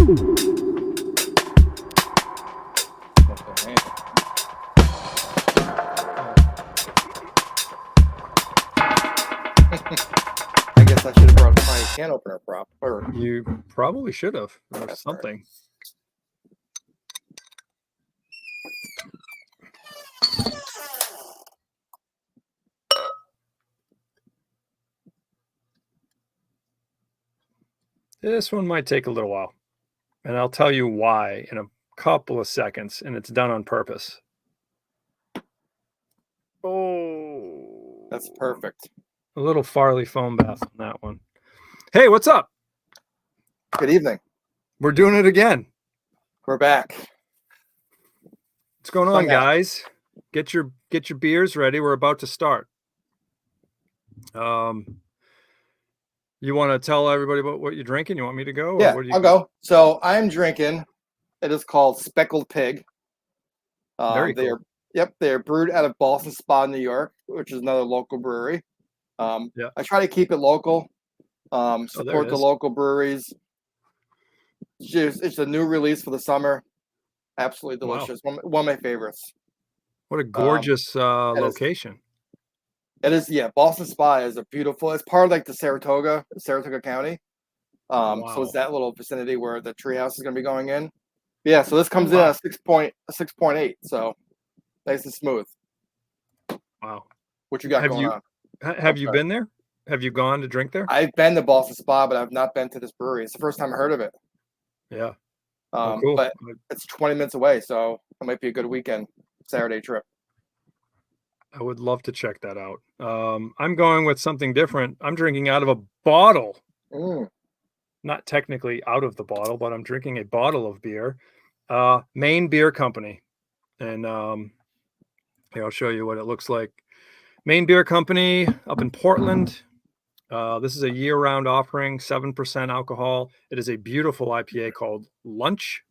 I guess I should have brought my can opener prop. Or You probably should have, or That's something. This one might take a little while, and I'll tell you why in a couple of seconds, and it's done on purpose. Oh, that's perfect. a little Farley foam bath on that one. Hey, what's up? Good evening. We're doing it again. We're back. What's going on, guys? Get your beers ready. We're about to start. You want to tell everybody about what you're drinking? You want me to go? Yeah, or what do you I'll go. So I'm drinking. It is called Speckled Pig. Very cool. They're brewed out of Boston Spa, New York, which is another local brewery. I try to keep it local. Support the local breweries. It's a new release for the summer. Absolutely delicious. Wow. One of my favorites. What a gorgeous location. It is, yeah. Boston Spa is a beautiful. It's part of like the Saratoga County. So it's that little vicinity where the treehouse is going to be going in. Yeah. So this comes in at 6.8. So nice and smooth. Wow. What you got going on? Have you been there? Have you gone to drink there? I've been to Boston Spa, but I've not been to this brewery. It's the first time I heard of it. Yeah. Cool. But it's 20 minutes away, so it might be a good weekend Saturday trip. I would love to check that out. I'm going with something different. I'm drinking out of a bottle. Not technically out of the bottle, but I'm drinking a bottle of beer. Maine Beer Company. And here, I'll show you what it looks like. Maine Beer Company up in Portland. This is a year-round offering, 7% alcohol. It is a beautiful IPA called Lunch.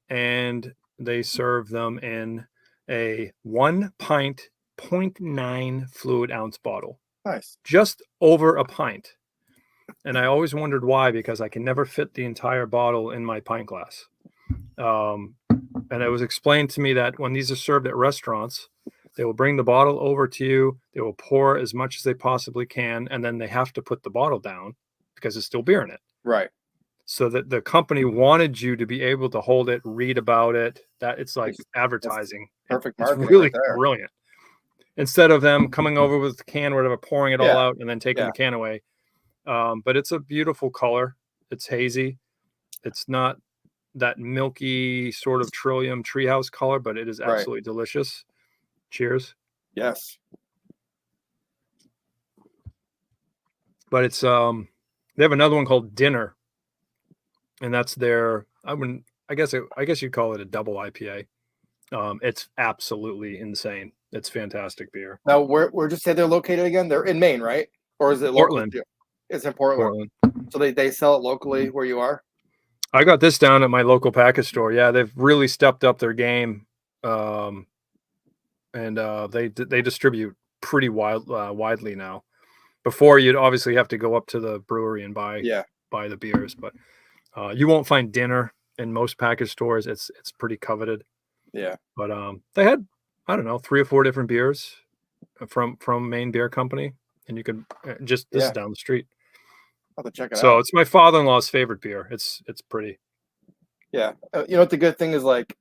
And they serve them in a 1 pint, 0.9 fluid ounce bottle. Nice. Just over a pint. And I always wondered why, because I can never fit the entire bottle in my pint glass. And it was explained to me that when these are served at restaurants, they will bring the bottle over to you. They will pour as much as they possibly can. And then they have to put the bottle down because there's still beer in it. Right. So that the company wanted you to be able to hold it, read about it. That it's like advertising. Perfect. It's really brilliant. Instead of them coming over with the can or whatever, pouring it all out and then taking the can away. But it's a beautiful color. It's hazy. It's not that milky sort of trillium treehouse color, but it is absolutely delicious. Cheers. Yes. But it's they have another one called Dinner, and that's their I guess you'd call it a double IPA. It's absolutely insane. It's fantastic beer. Now, where just say they're located again? They're in Maine, right? Or is it Portland? It's in Portland. So they sell it locally where you are? I got this down at my local package store. Yeah, they've really stepped up their game. And they distribute pretty widely now. Before, you'd obviously have to go up to the brewery and buy the beers, but you won't find Dinner in most package stores. It's pretty coveted. Yeah. But they had, I don't know, 3 or 4 different beers from Maine Beer Company, and you could this is down the street. I'll have to check it out. So it's my father-in-law's favorite beer. It's pretty. Yeah. You know what the good thing is, like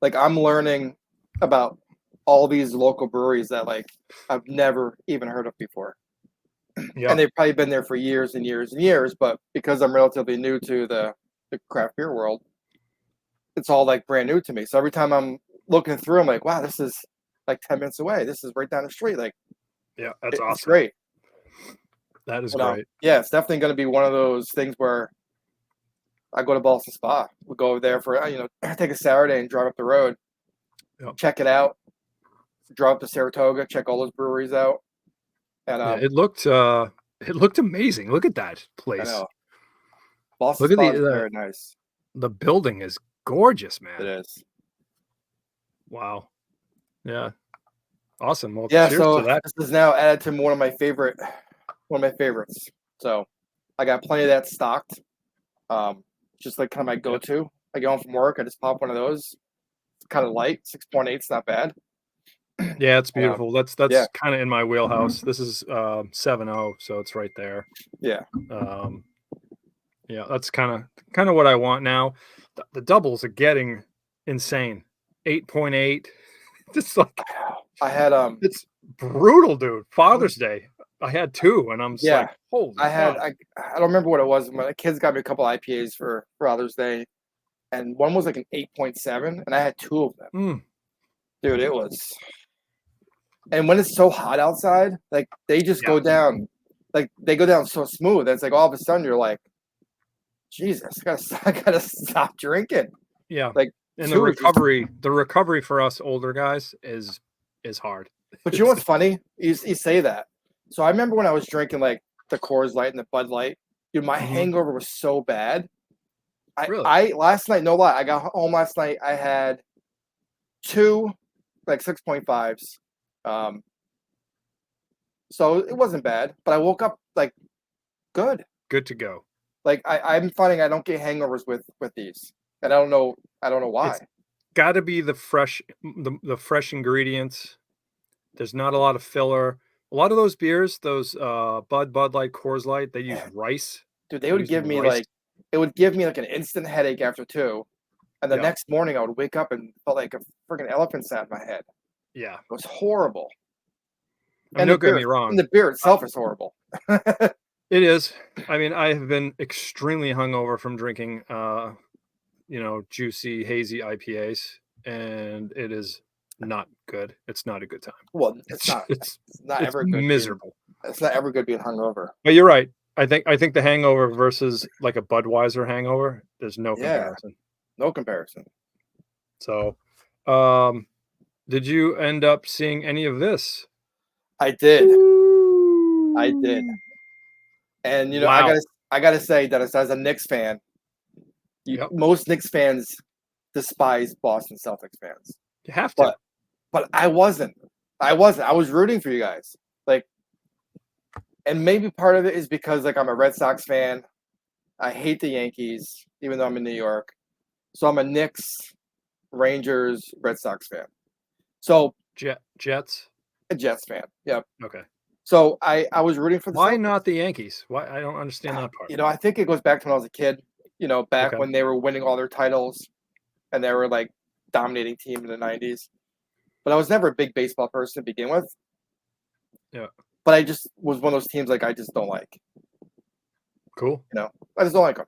I'm learning about all these local breweries that like I've never even heard of before. Yeah. And they've probably been there for years and years and years, but because I'm relatively new to the craft beer world, it's all like brand new to me. So every time I'm looking through, I'm like, wow, this is like 10 minutes away. This is right down the street. Like, yeah, that's awesome. It's great. That is great. Yeah, it's definitely going to be one of those things where I go to Boston Spa. We'll go over there for, take a Saturday and drive up the road, check it out, drive up to Saratoga, check all those breweries out. And it looked amazing. Look at that place. I know. Boston Spa is very nice. The building is gorgeous, man. It is. Wow. Yeah. Awesome. Well, yeah. Cheers So to that. This is now added to one of my favorites. So I got plenty of that stocked. just like kind of my go-to. I get home from work, I just pop one of those. It's kind of light, 6.8. It's not bad. Yeah, it's beautiful. That's yeah. kind of in my wheelhouse. This is 7.0, so it's right there. Yeah. Yeah, that's kind of what I want now. The doubles are getting insane. 8.8. It's like I had it's brutal, dude. Father's Day, I had 2, and I'm just like, holy God. I don't remember what it was. My kids got me a couple IPAs for Father's Day, and one was like an 8.7, and I had 2 of them. Dude, it was. And when it's so hot outside, like they just go down, like they go down so smooth. It's like all of a sudden you're like, Jesus, I gotta stop drinking. Yeah, like and the recovery for us older guys is hard. But you know what's funny? You say that. So I remember when I was drinking like the Coors Light and the Bud Light, dude, my hangover was so bad. I last night, no lie, I got home last night. I had 2 like 6.5s. So it wasn't bad, but I woke up like good to go. Like I'm finding I don't get hangovers with these, and I don't know why. It's got to be the fresh ingredients. There's not a lot of filler. A lot of those beers, those Bud Light, Coors Light, they use rice. Dude, they would give me like an instant headache after 2, and the next morning I would wake up and felt like a freaking elephant sat in my head. Yeah, it was horrible. And don't get me wrong, and the beer itself is horrible. It is. I mean, I have been extremely hungover from drinking, juicy, hazy IPAs, and it is not good. It's not a good time. Well, it's not. It's not ever good. Miserable. It's not ever good being hungover. But you're right. I think the hangover versus like a Budweiser hangover, there's no comparison. No comparison. So, did you end up seeing any of this? I did. I did. And I gotta say that as a Knicks fan, most Knicks fans despise Boston Celtics fans. You have to. But I wasn't. I was rooting for you guys. Like, and maybe part of it is because like I'm a Red Sox fan. I hate the Yankees, even though I'm in New York. So I'm a Knicks, Rangers, Red Sox fan. So Jets? A Jets fan. Yep. Okay. So I was rooting for the Why Celtics. not the Yankees? Why? I don't understand that part. I think it goes back to when I was a kid, back when they were winning all their titles and they were like dominating team in the 90s. But I was never a big baseball person to begin with. Yeah. But I just was one of those teams like I just don't like. Cool. I just don't like them.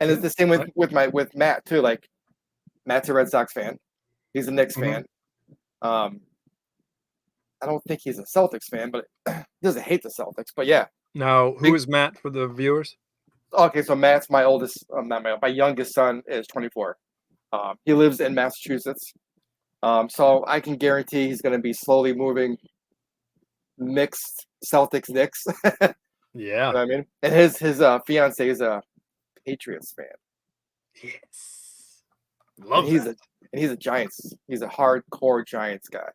And it's the same with Matt too. Like Matt's a Red Sox fan. He's a Knicks fan. I don't think he's a Celtics fan, but he doesn't hate the Celtics. But yeah. Now, who is Matt for the viewers? Okay, so Matt's my oldest. My youngest son is 24. He lives in Massachusetts. So I can guarantee he's going to be slowly moving mixed Celtics Knicks. Yeah. You know what I mean? And his fiance is a Patriots fan. Yes. Love that. He's a Giants. He's a hardcore Giants guy.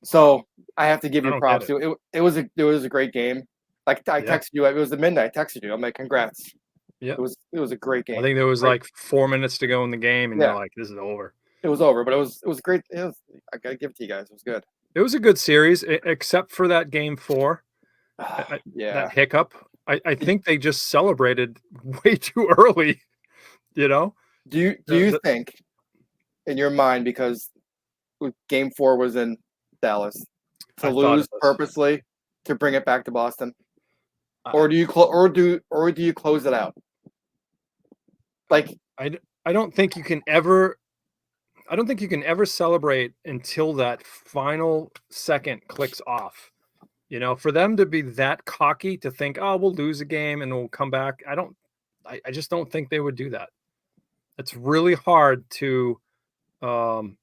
So I have to give you props. It was a great game. Like I texted you. It was the midnight. I texted you. I'm like, congrats. Yeah. It was a great game. I think there was like 4 minutes to go in the game, and you're like, this is over. It was over, but it was great. I gotta give it to you guys. It was good. It was a good series, except for that game 4. That hiccup. I think they just celebrated way too early. Do you think, in your mind, because game 4 was in Dallas, to lose purposely to bring it back to Boston, or do you close it out? Like I don't think you can ever. I don't think you can ever celebrate until that final second clicks off. For them to be that cocky to think, oh, we'll lose a game and we'll come back. I just don't think they would do that. It's really hard to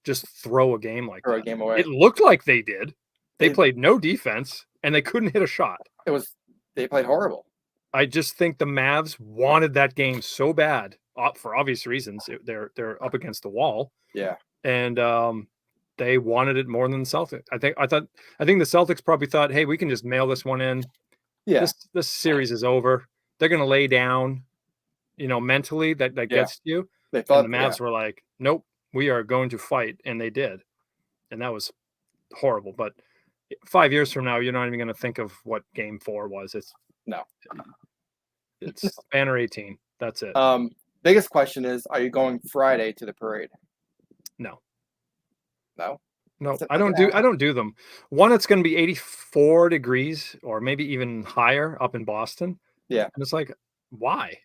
just throw a game like that. A game away. It looked like they did. They played no defense and they couldn't hit a shot. They played horrible. I just think the Mavs wanted that game so bad for obvious reasons. They're up against the wall. Yeah. And they wanted it more than the Celtics. I think the Celtics probably thought, hey, we can just mail this one in. Yeah. This series is over. They're going to lay down. mentally that gets you. They thought, and the Mavs were like, nope, we are going to fight. And they did. And that was horrible. But 5 years from now, you're not even going to think of what game 4 was. It's banner 18. That's it. Biggest question is, are you going Friday to the parade? No. No, I don't do them. One, it's going to be 84 degrees or maybe even higher up in Boston. Yeah. And it's like, why?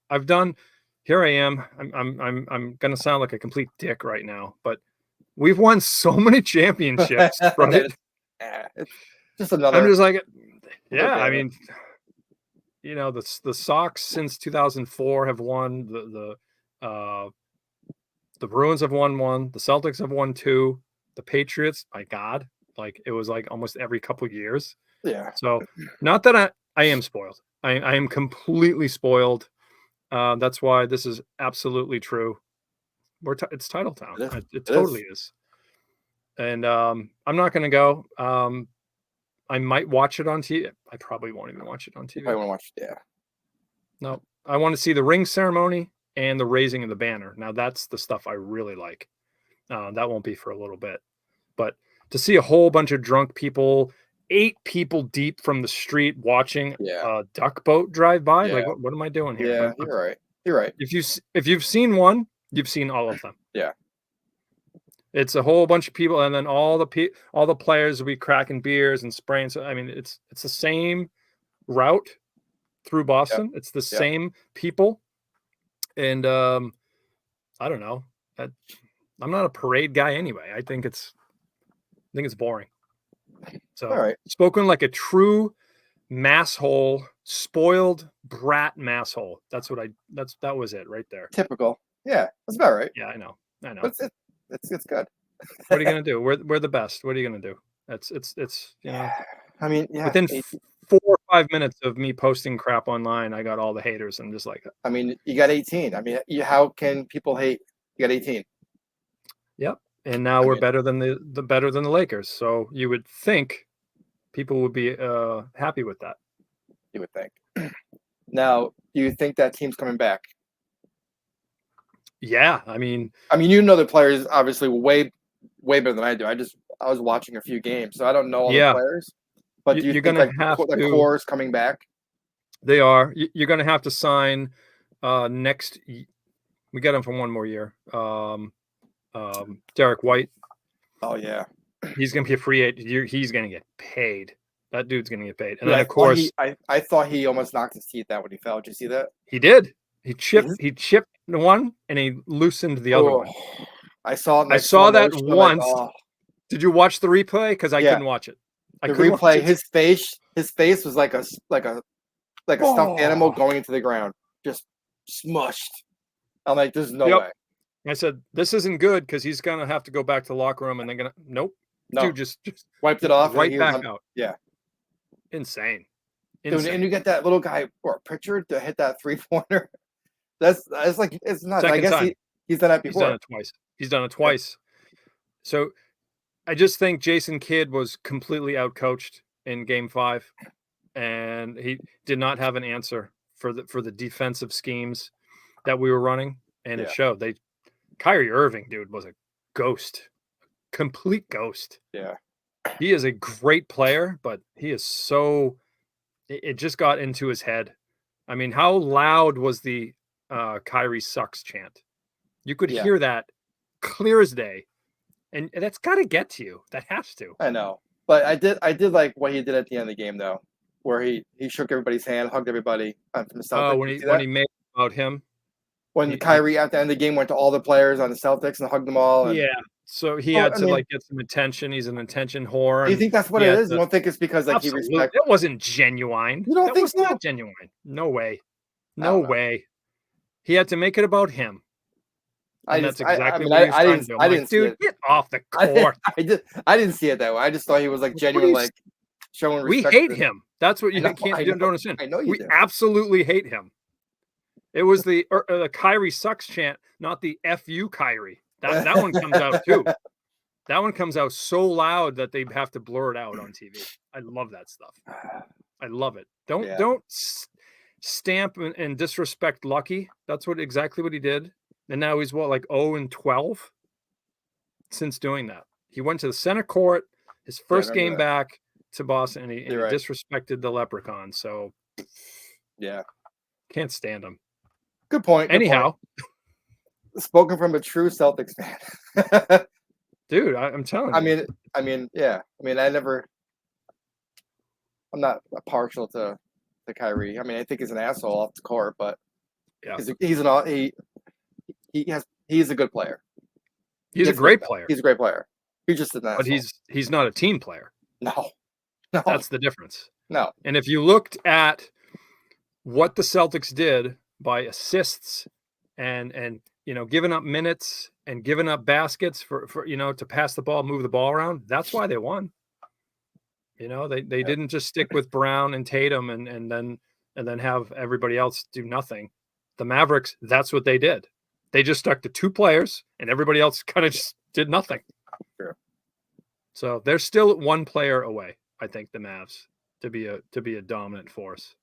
I've done, here I am. I'm going to sound like a complete dick right now, but we've won so many championships, right? It's just another. I'm just like, yeah, I mean, the Sox since 2004 have won, the Bruins have won one, the Celtics have won 2, the Patriots, my God, like it was like almost every couple of years. Yeah. So not that I am spoiled. I am completely spoiled. That's why this is absolutely true. It's Title Town. It totally is. And I'm not going to go. I might watch it on TV. I probably won't even watch it on TV. I want to watch it. Yeah. No, I want to see the ring ceremony and the raising of the banner. Now that's the stuff I really like. That won't be for a little bit, but to see a whole bunch of drunk people, 8 people deep from the street watching a duck boat drive by, like what am I doing here? Yeah, you're right. If you've seen one, you've seen all of them. Yeah. It's a whole bunch of people, and then all the players will be cracking beers and spraying. So I mean, it's the same route through Boston. It's the same people, and I don't know. I'm not a parade guy anyway. I think it's boring. So, all right. Spoken like a true masshole, spoiled brat masshole. That was it right there. Typical. Yeah, that's about right. Yeah, I know. But it's good. What are you gonna do? We're the best. What are you gonna do? It's I mean, within 4 or 5 minutes of me posting crap online, I got all the haters. I'm just like, I mean, you got 18. I mean, how can people hate? You got 18. Yep. And now we're better than the Lakers. So you would think people would be happy with that. You would think. Now, do you think that team's coming back? Yeah, I mean, the players obviously way better than I do. I was watching a few games, so I don't know all the players. But do you think the core is coming back? They are. You're going to have to sign next. We got him for one more year. Derek White. Oh yeah, he's going to be a free agent. He's going to get paid. That dude's going to get paid. And then of course, I thought he almost knocked his teeth out when he fell. Did you see that? He did. He chipped one and he loosened the other one. I saw it. I saw that once. Like, Did you watch the replay? Because I couldn't watch it. The replay. His face was like a stuffed animal going into the ground, just smushed. I'm like, there's no way. I said, this isn't good because he's gonna have to go back to the locker room and they're gonna no, dude, just wiped it off right back out. Yeah, insane. Dude, and you get that little guy or Pritchard to hit that 3-pointer. That's like it's not. I guess he's done that before. He's done it twice. So I just think Jason Kidd was completely outcoached in Game 5, and he did not have an answer for the defensive schemes that we were running, and it showed. Kyrie Irving, dude, was a ghost, complete ghost. Yeah, he is a great player, but he is so. It just got into his head. I mean, how loud was the Kyrie sucks chant? You could hear that clear as day. And that's got to get to you. That has to. I know. But I did like what he did at the end of the game, though, where he shook everybody's hand, hugged everybody from the Celtics. Oh, when he made it about him? When Kyrie, at the end of the game, went to all the players on the Celtics and hugged them all. And, yeah. So he had to get some attention. He's an attention whore. Do you think that's what it is? You don't think it's because he respects? It wasn't genuine. You don't think so? Not genuine. No way. No way. He had to make it about him. That's exactly what he was trying to do. I didn't dude, get off the court. I didn't see it that way. I just thought he was like genuine, like showing respect. We hate him. That's what you don't understand. I know you do. Absolutely hate him. It was the Kyrie sucks chant, not the "F you, Kyrie." That one comes out too. That one comes out so loud that they have to blur it out on TV. I love that stuff. I love it. Don't stamp and disrespect Lucky. That's exactly what he did. And now he's what, like 0-12 since doing that. He went to the center court, his first game back to Boston, and he disrespected the Leprechaun. So yeah, can't stand him. Good point. Anyhow, spoken from a true Celtics fan. Dude, I'm telling you. I mean, yeah. I mean, I'm not partial to Kyrie. I mean, I think he's an asshole off the court, but yeah, he's a good player. He's a great player. He's a great player. He's just an asshole. But he's not a team player. No. That's the difference. No. And if you looked at what the Celtics did by assists and giving up minutes and giving up baskets for to pass the ball, move the ball around, that's why they won. They didn't just stick with Brown and Tatum and then have everybody else do nothing. The Mavericks, that's what they did. They just stuck to 2 players and everybody else kind of just did nothing. Sure. So they're still 1 player away, I think, the Mavs to be a dominant force.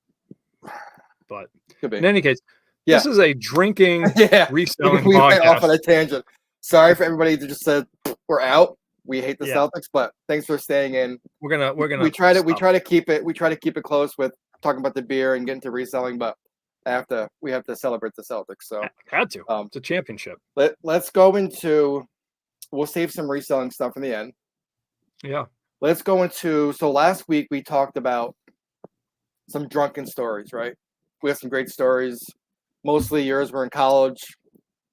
But in any case, this is a drinking reselling we podcast. went off on a tangent. Sorry for everybody that just said we're out. We hate the Celtics, but thanks for staying in. We're gonna. We try to keep it close with talking about the beer and getting to reselling, but we have to celebrate the Celtics. So had to. It's a championship. Let's go into. We'll save some reselling stuff in the end. Yeah. Let's go into. So last week we talked about some drunken stories, right? We have some great stories. Mostly yours were in college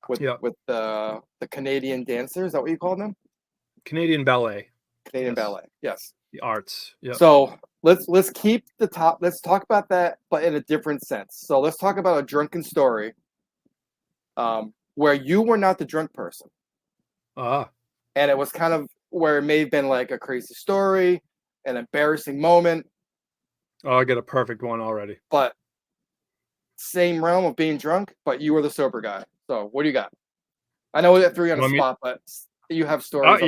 with the Canadian dancers. Is that what you call them? Canadian ballet. Canadian ballet. Yes. The arts. Yeah. So let's keep the top. Let's talk about that, but in a different sense. So let's talk about a drunken story, where you were not the drunk person. And it was kind of where it may have been like a crazy story, an embarrassing moment. Oh, I got a perfect one already. But same realm of being drunk, but you were the sober guy. So what do you got? I know that threw you on the spot, but you have stories.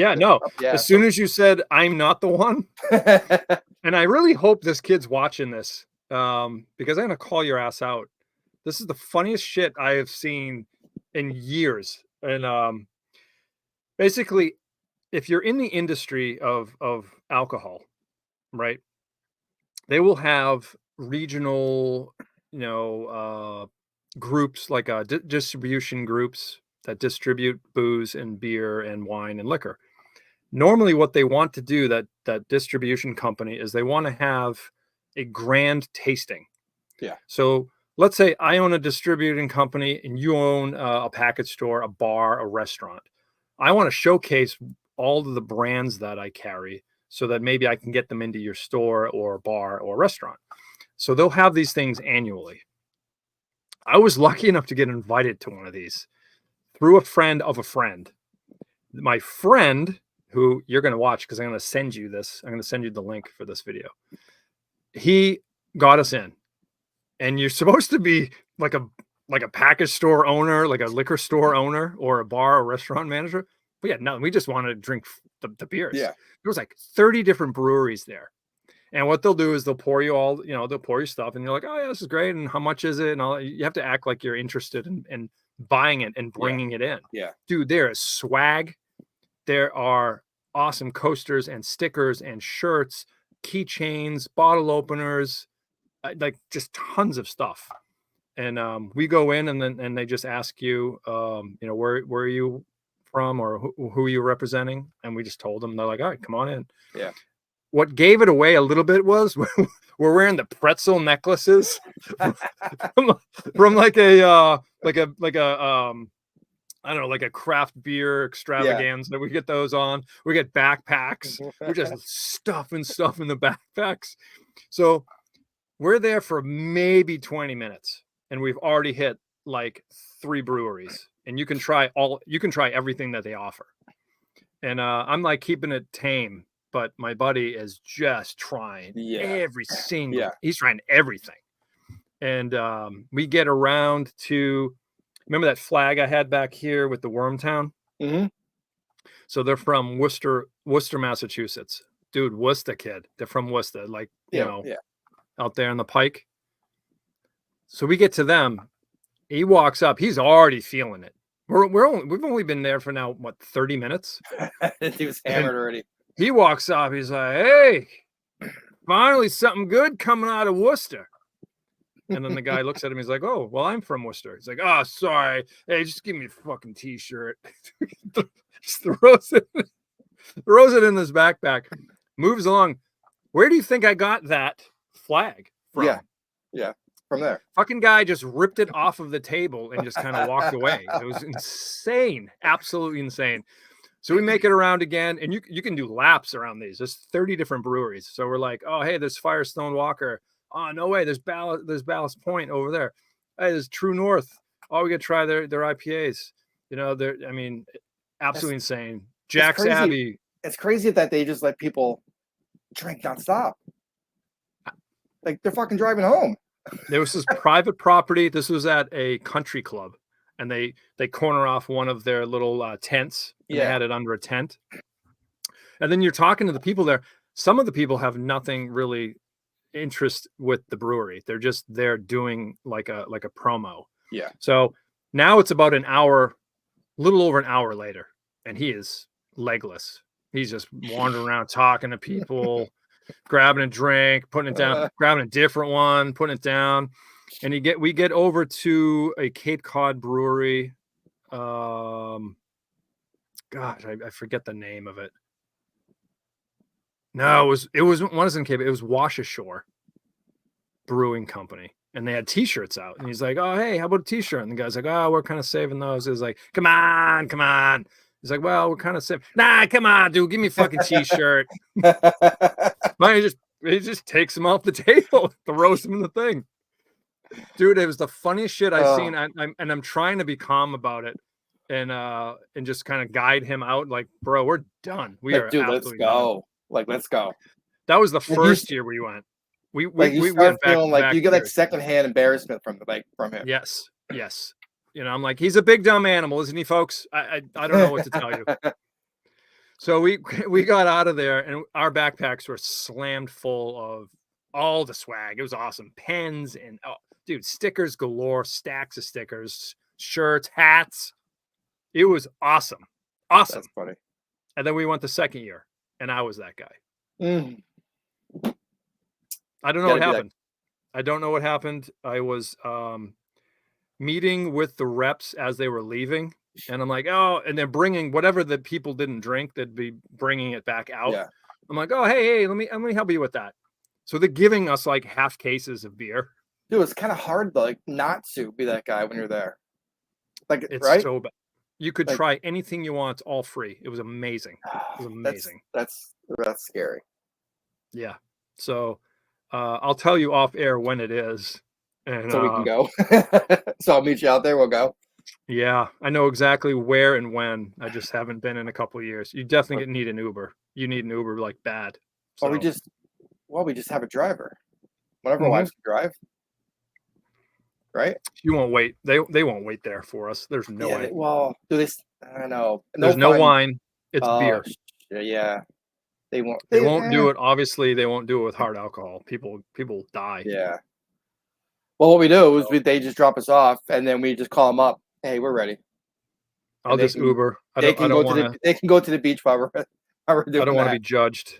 As soon as you said I'm not the one, and I really hope this kid's watching this, because I'm gonna call your ass out. This is the funniest shit I have seen in years. And basically, if you're in the industry of alcohol, right, they will have regional, groups like distribution groups that distribute booze and beer and wine and liquor. Normally what they want to do, that distribution company, is they want to have a grand tasting. Yeah. So let's say I own a distributing company and you own a package store, a bar, a restaurant. I want to showcase all of the brands that I carry so that maybe I can get them into your store or bar or restaurant. So they'll have these things annually. I was lucky enough to get invited to one of these through a friend of a friend. My friend, who you're going to watch because I'm going to send you this. I'm going to send you the link for this video. He got us in. And you're supposed to be like a package store owner, like a liquor store owner or a bar or restaurant manager. But yeah, no, we just wanted to drink the beers. Yeah. There was like 30 different breweries there. And what they'll do is they'll pour you all, they'll pour you stuff and you're like, oh yeah, this is great. And how much is it? And all, you have to act like you're interested in buying it and bringing it in. Yeah. Dude, there is swag. There are awesome coasters and stickers and shirts, keychains, bottle openers, like just tons of stuff. And we go in and they just ask you, where are you from or who are you representing? And we just told them. They're like, all right, come on in. Yeah. What gave it away a little bit was we're wearing the pretzel necklaces from like a I don't know, like a craft beer extravaganza. That we get those on. We get backpacks. We're just stuffing stuff in the backpacks. So we're there for maybe 20 minutes and we've already hit like 3 breweries and you can try everything that they offer. And I'm like keeping it tame, but my buddy is just trying every single, he's trying everything. And we get around to, remember that flag I had back here with the Wormtown? Mm-hmm. So they're from Worcester, Massachusetts. Dude, Worcester kid. They're from Worcester, out there on the Pike. So we get to them. He walks up. He's already feeling it. We've only been there for now, what, 30 minutes? He was hammered already. He walks up. He's like, hey, finally something good coming out of Worcester. And then the guy looks at him. He's like, oh, well, I'm from Worcester. He's like, oh, sorry. Hey, just give me a fucking T-shirt. Just throws it in his backpack. Moves along. Where do you think I got that flag from? Yeah. From there. Fucking guy just ripped it off of the table and just kind of walked away. It was insane. Absolutely insane. So we make it around again, and you can do laps around these. There's 30 different breweries. So we're like, oh, hey, there's Firestone Walker. Oh, no way. There's Ballast Point over there. Hey, there's True North. Oh, we got to try their IPAs. You know, absolutely insane. Jack's Abbey. It's crazy that they just let people drink nonstop. Like they're fucking driving home. There was this private property. This was at a country club, and they corner off one of their little tents. And they had it under a tent. And then you're talking to the people there. Some of the people have nothing really interest with the brewery. They're just there doing like a promo. Yeah. So now it's about an hour, a little over an hour later, and he is legless. He's just wandering around talking to people, grabbing a drink, putting it down, grabbing a different one, putting it down. And we get over to a Cape Cod brewery. Gosh, I forget the name of it. No, it wasn't Cape. It was Washashore Brewing Company, and they had T-shirts out. And he's like, "Oh, hey, how about a T-shirt?" And the guy's like, "Oh, we're kind of saving those." It was like, "Come on." He's like, "Well, we're kind of saving." Nah, come on, dude, give me a fucking T-shirt. He just takes them off the table, throws them in the thing. Dude, it was the funniest shit I've seen. I'm trying to be calm about it, and just kind of guide him out. Like, bro, we're done. Dude, let's go. Done. Like, let's go. That was the first year we went. We went feeling like you get like secondhand embarrassment from him. Yes. You know, I'm like, he's a big dumb animal, isn't he, folks? I don't know what to tell you. So we got out of there, and our backpacks were slammed full of all the swag. It was awesome. Pens and dude, stickers galore, stacks of stickers, shirts, hats. It was awesome. That's funny. And then we went the second year, and I was that guy. I don't know what happened. I don't know what happened. I was meeting with the reps as they were leaving, and I'm like, oh, and they're bringing whatever the people didn't drink, they'd be bringing it back out. Yeah. I'm like, oh, hey, let me help you with that. So they're giving us like half cases of beer. Dude, it's kind of hard to like not to be that guy when you're there. Like, it's right? So bad. You could try anything you want. It's all free. It was amazing. It was amazing. That's scary. Yeah. So I'll tell you off air when it is. And, so we can go. So I'll meet you out there. We'll go. Yeah. I know exactly where and when. I just haven't been in a couple of years. You definitely need an Uber. You need an Uber like bad. So. Or we just have a driver. One of our wives can drive. Right? You won't wait. They won't wait there for us. There's no way. Well, do they? I don't know. There's no wine. It's beer. Yeah. They won't. They won't do it. Obviously, they won't do it with hard alcohol. People die. Yeah. Well, what we do is they just drop us off, and then we just call them up. Hey, we're ready. I'll just Uber. They can go to the beach while we're doing. I don't want to be judged.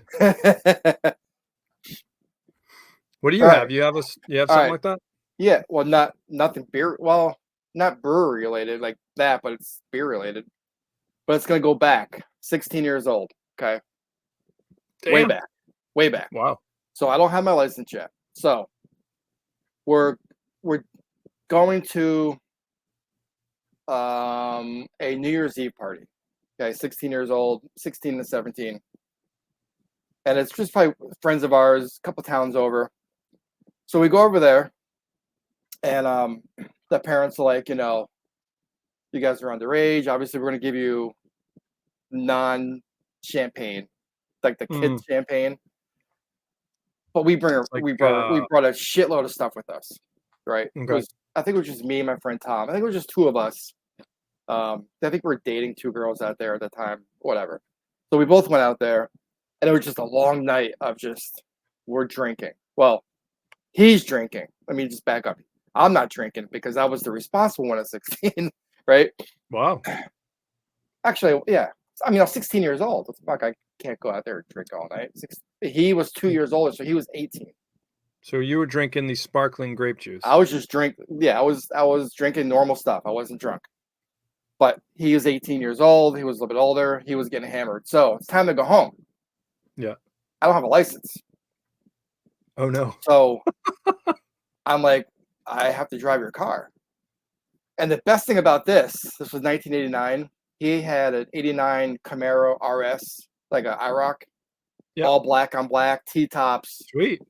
What do you have? You have something like that? Yeah. Well, nothing beer. Well, not brewery related like that, but it's beer related. But it's gonna go back 16 years old. Okay. Damn. Way back. Wow. So I don't have my license yet. So we're going to a New Year's Eve party. Okay, 16 years old, 16 to 17. And it's just probably friends of ours, a couple towns over. So we go over there, and the parents are like, you guys are underage. Obviously, we're going to give you non-champagne, like the kids' champagne. But we brought a shitload of stuff with us, right? Okay. I think it was just me and my friend Tom. I think it was just two of us. I think we were dating two girls out there at the time, whatever. So we both went out there, and it was just a long night of we're drinking. Well, he's drinking. Let me just back up. I'm not drinking because I was the responsible one at 16, right? Wow. Actually, yeah. I mean, I was 16 years old. What the fuck? I can't go out there and drink all night. He was 2 years older, so he was 18. So you were drinking the sparkling grape juice. I was just drinking. Yeah, I was drinking normal stuff. I wasn't drunk. But he was 18 years old. He was a little bit older. He was getting hammered. So it's time to go home. Yeah. I don't have a license. Oh no. So I'm like, I have to drive your car. And the best thing about this was 1989. He had an 89 Camaro RS, like an IROC, Yep. all black on black, T-tops. Sweet.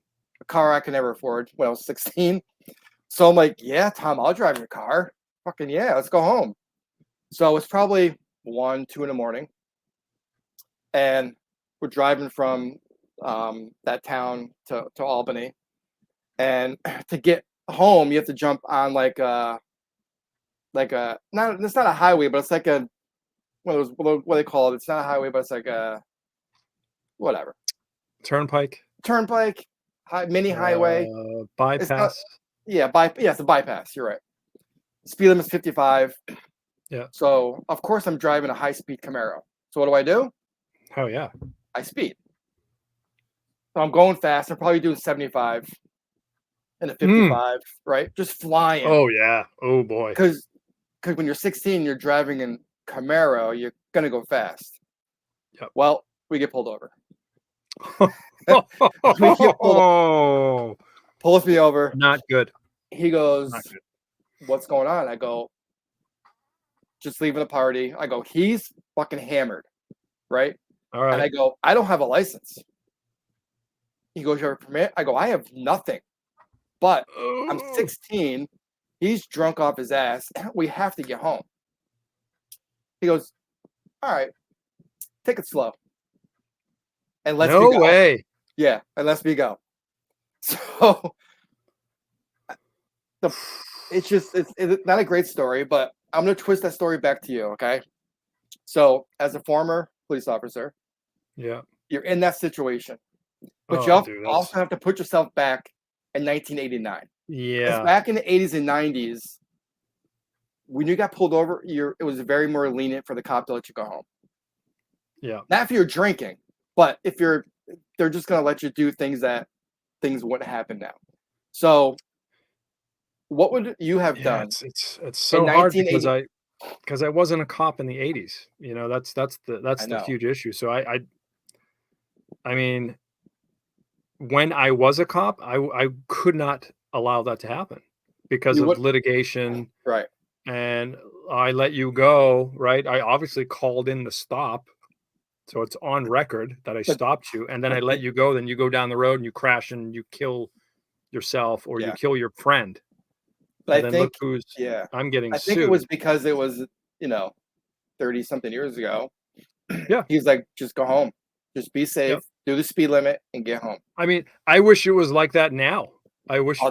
A car I could never afford when I was 16. So I'm like, yeah, Tom, I'll drive your car. Fucking yeah, let's go home. So it's probably 1, 2 in the morning. And we're driving from that town to Albany. And to get home, you have to jump on not it's not a highway, but it's like a one of those, what do they call it? It's not a highway, but it's like a whatever. Turnpike. Mini highway. Bypass. It's a bypass. You're right. Speed limit is 55. Yeah. So of course I'm driving a high-speed Camaro. So what do? Oh yeah. I speed. So I'm going fast. I'm probably doing 75 and a 55, right? Just flying. Oh yeah. Oh boy. Because when you're 16, you're driving in Camaro, you're gonna go fast. Yep. Well, we get pulled over. Oh, pulls me over. Not good. He goes, Not good. "What's going on?" I go, "Just leaving the party." I go, "He's fucking hammered, right?" All right. And I go, "I don't have a license." He goes, "You have a permit?" I go, "I have nothing, but I'm 16. He's drunk off his ass. We have to get home." He goes, "All right, take it slow." And let's No way. Yeah, and let's me go. So it's not a great story, but I'm gonna twist that story back to you, okay? So as a former police officer, yeah, you're in that situation. But you also have to put yourself back in 1989. Yeah. Because back in the 80s and 90s, when you got pulled over, it was very more lenient for the cop to let you go home. Yeah. Not if you're drinking, but if they're just gonna let you do things wouldn't happen now. So what would you have done? It's so hard because I wasn't a cop in the 80s. You know, that's the huge issue. So I mean, when I was a cop, I could not allow that to happen because of litigation. Right. And I let you go, right? I obviously called in the stop. So it's on record that I stopped you, and then I let you go. Then you go down the road and you crash and you kill yourself or you kill your friend. But and then look who's I'm getting sued. I think it was because it was 30 something years ago. Yeah. He's like, just go home, just be safe, do the speed limit, and get home. I mean, I wish it was like that now. I wish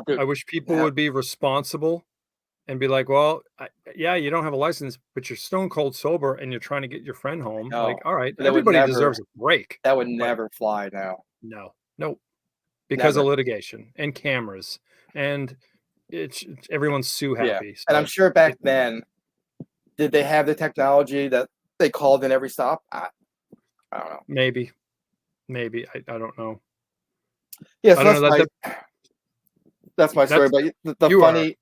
people would be responsible and be like, well, yeah, you don't have a license, but you're stone cold sober and you're trying to get your friend home. Like, all right, everybody deserves a break. That would never fly now. No, because of litigation and cameras, and everyone's sue happy. Yeah. And I'm sure back then, did they have the technology that they called in every stop? I don't know. Maybe. I don't know. Yeah, so that's my story. But the funny.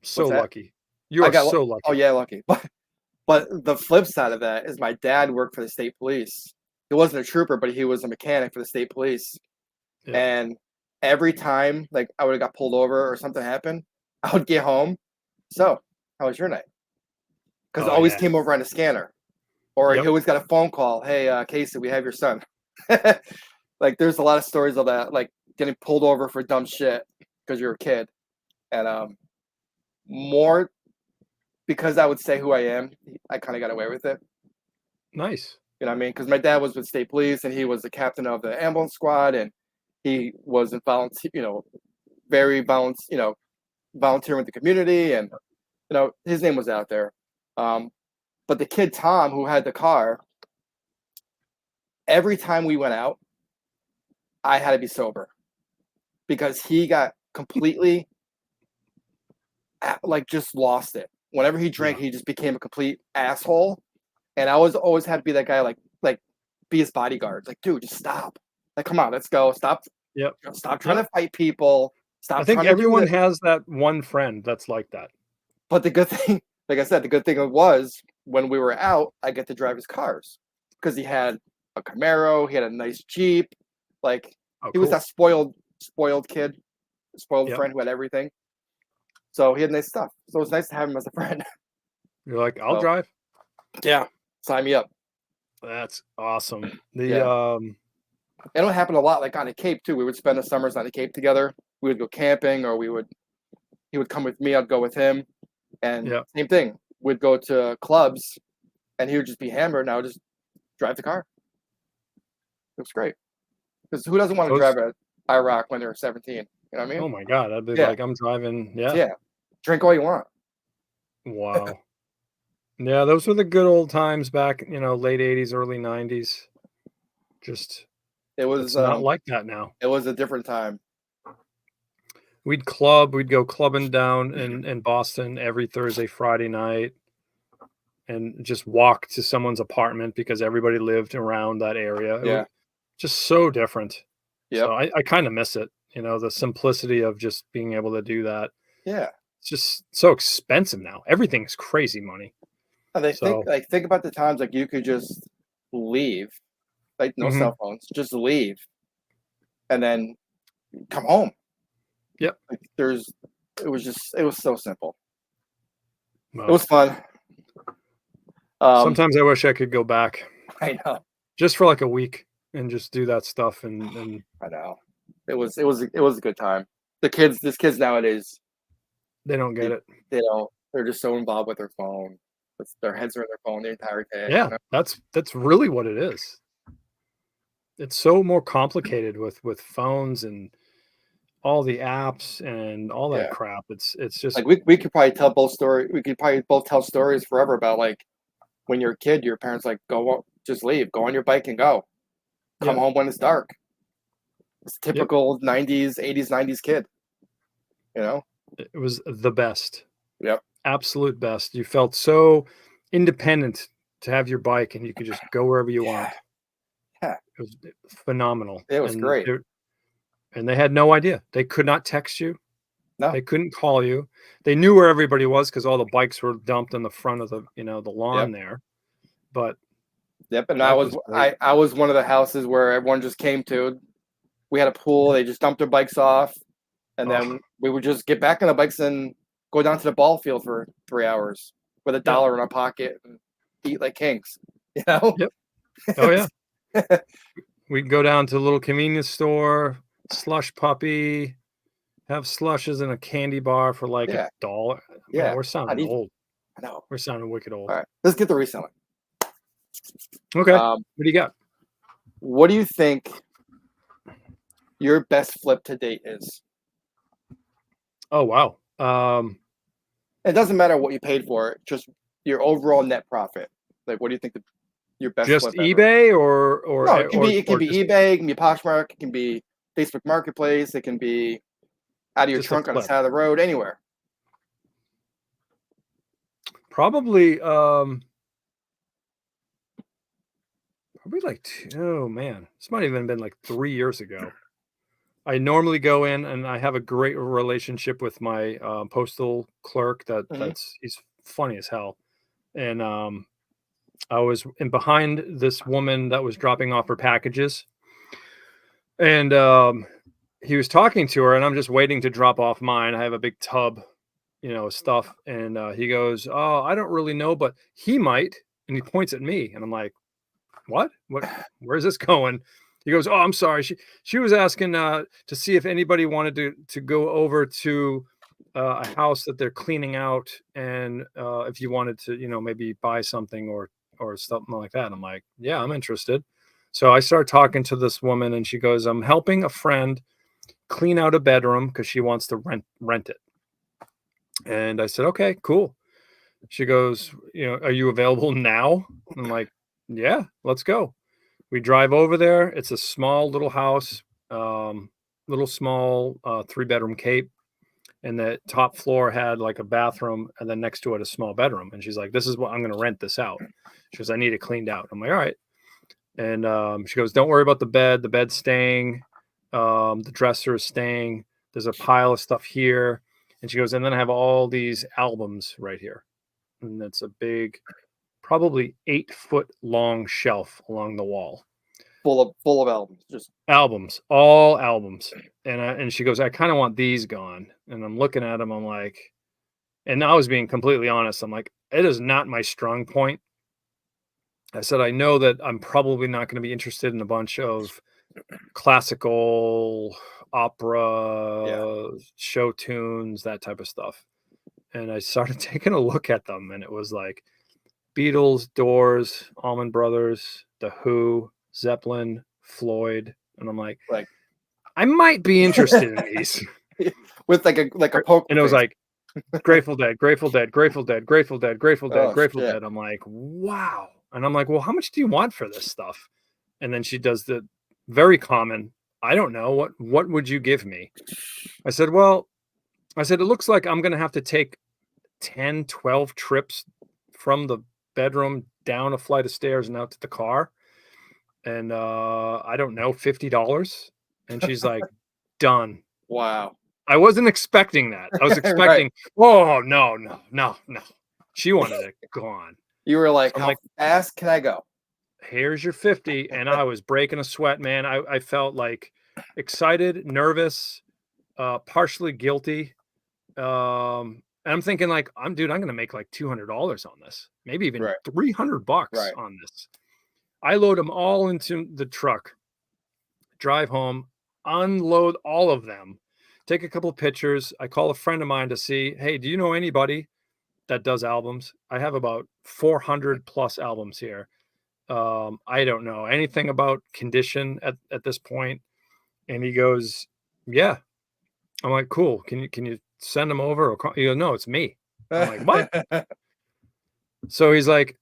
So lucky. You are so lucky. Oh yeah, lucky. But the flip side of that is my dad worked for the state police. He wasn't a trooper, but he was a mechanic for the state police. Yeah. And every time like I would have got pulled over or something happened, I would get home. So, how was your night? Because it always came over on a scanner. Or he always got a phone call. Hey, Casey, we have your son. Like there's a lot of stories of that, like getting pulled over for dumb shit because you're a kid. And more because I would say who I am, I kind of got away with it. Nice. You know what I mean? Because my dad was with state police and he was the captain of the ambulance squad and he was volunteering with the community and his name was out there. But the kid Tom who had the car, every time we went out, I had to be sober because he got completely like just lost it. Whenever he drank, he just became a complete asshole. And I was always had to be that guy, like be his bodyguard. Like, dude, just stop. Like, come on, let's go. Stop. Yep. Stop trying to fight people. Stop. I think trying to everyone has that one friend that's like that. But the good thing, like I said, the good thing was when we were out, I get to drive his cars because he had a Camaro, he had a nice Jeep. Like he was that spoiled kid, spoiled friend who had everything. So he had nice stuff. So it was nice to have him as a friend. You're like, I'll drive. Yeah, sign me up. That's awesome. It would happen a lot, like on the Cape too. We would spend the summers on the Cape together. We would go camping, or he would come with me. I'd go with him, and same thing. We'd go to clubs, and he would just be hammered, and I would just drive the car. It was great. Because who doesn't want to drive at Iraq when they're 17? You know what I mean? Oh my God, I'd be like, I'm driving. Yeah. Drink all you want. Wow. Yeah, those were the good old times back, late 80s, early 90s. Just it was it's not like that now. It was a different time. We'd go clubbing down in Boston every Thursday, Friday night, and just walk to someone's apartment because everybody lived around that area. It was just so different. Yeah. So I kind of miss it, the simplicity of just being able to do that. Yeah. It's just so expensive now. Everything's crazy money. And think about the times like you could just leave, like no cell phones, just leave, and then come home. Yep. Like it was so simple. Well, it was fun. Sometimes I wish I could go back. I know. Just for like a week and just do that stuff and I know. It was a good time. These kids nowadays, they don't get it. They don't. They're just so involved with their phone. Their heads are in their phone the entire day. Yeah, that's really what it is. It's so more complicated with phones and all the apps and all that crap. It's just like we could probably tell both stories. We could probably both tell stories forever about like when you're a kid, your parents like just leave, go on your bike and go. Come home when it's dark. It's typical 90s, 80s, 90s kid. It was the best. Yep. Absolute best. You felt so independent to have your bike and you could just go wherever you want. Yeah. It was phenomenal. It was great. And they had no idea. They could not text you. No. They couldn't call you. They knew where everybody was because all the bikes were dumped in the front of the lawn there. But and I was one of the houses where everyone just came to. We had a pool. They just dumped their bikes off, and then we would just get back on the bikes and go down to the ball field for 3 hours with $1 in our pocket and eat like kings. Yep. Oh yeah. We'd go down to a little convenience store, slush puppy, have slushes in a candy bar for like $1. Yeah, man, we're sounding old. I know. We're sounding wicked old. All right, let's get the reselling. Okay. What do you got? What do you think your best flip to date is? Oh wow. It doesn't matter what you paid for it, just your overall net profit. Like, what do you think your best just flip eBay ever? or No, it can be eBay, it can be Poshmark, it can be Facebook Marketplace, it can be out of your trunk on the side of the road, anywhere. Probably like oh man, this might have even been like 3 years ago. I normally go in and I have a great relationship with my postal clerk. He's funny as hell. And I was behind this woman that was dropping off her packages. And he was talking to her and I'm just waiting to drop off mine. I have a big tub, stuff. And he goes, oh, I don't really know, but he might. And he points at me and I'm like, what? Where's this going? He goes, oh, I'm sorry. She was asking to see if anybody wanted to go over to a house that they're cleaning out, and if you wanted to, maybe buy something or something like that. I'm like, yeah, I'm interested. So I start talking to this woman, and she goes, I'm helping a friend clean out a bedroom because she wants to rent it. And I said, okay, cool. She goes, are you available now? I'm like, yeah, let's go. We drive over there. It's a small little house, little small 3-bedroom Cape. and the top floor had like a bathroom, and then next to it a small bedroom. And she's like, "This is what I'm going to rent this out." She goes, "I need it cleaned out." I'm like, "All right." And she goes, "Don't worry about the bed. The bed's staying. The dresser is staying. There's a pile of stuff here." And she goes, "And then I have all these albums right here." And it's a big, probably 8-foot long shelf along the wall. Full of albums. Just albums, all albums. And she goes, "I kind of want these gone." And I'm looking at them. I'm like, and I was being completely honest. I'm like, it is not my strong point. I said, I know that I'm probably not going to be interested in a bunch of classical opera show tunes, that type of stuff. And I started taking a look at them, and it was like Beatles, Doors, Allman Brothers, The Who, Zeppelin, Floyd. And I'm like, I might be interested in these. With like a poker and it was face. like Grateful Dead, Grateful Dead, Grateful Dead, Grateful Dead, Grateful Dead, Oh, Grateful shit. Dead. I'm like, wow. And I'm like, well, how much do you want for this stuff? And then she does the very common, I don't know, what would you give me? I said, it looks like I'm going to have to take 10, 12 trips from the bedroom down a flight of stairs and out to the car. And I don't know, $50. And she's like, done. Wow. I wasn't expecting that. I was expecting, oh, no. She wanted it gone. You were like, how fast can I go? Here's your 50. And I was breaking a sweat, man. I felt like excited, nervous, partially guilty. And I'm thinking like, I'm going to make like $200 on this, maybe even $300 on this. I load them all into the truck, drive home, unload all of them, take a couple of pictures. I call a friend of mine to see, hey, do you know anybody that does albums? I have about 400 plus albums here. I don't know anything about condition at this point. And he goes, yeah. I'm like, cool. Can you send them over? Or call? He goes, no, it's me. I'm like, what? So he's like,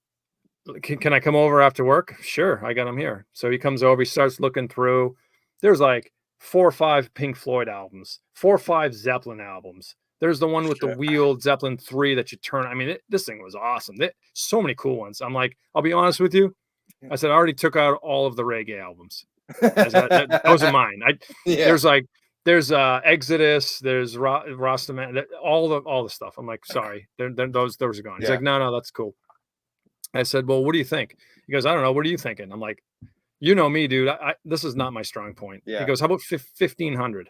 can I come over after work? Sure, I got him here. So he comes over, he starts looking through. There's like 4 or 5 Pink Floyd albums, 4 or 5 Zeppelin albums. There's the one with the wheeled Zeppelin 3 that you turn. I mean, this thing was awesome. So many cool ones. I'm like, I'll be honest with you. I said, I already took out all of the reggae albums. Those are mine. There's Exodus, there's Rastaman, all the stuff. I'm like, sorry, those are gone. He's like, no, that's cool. I said, well, what do you think? He goes, I don't know. What are you thinking? I'm like, you know me, dude. This is not my strong point. He goes, how about 1,500?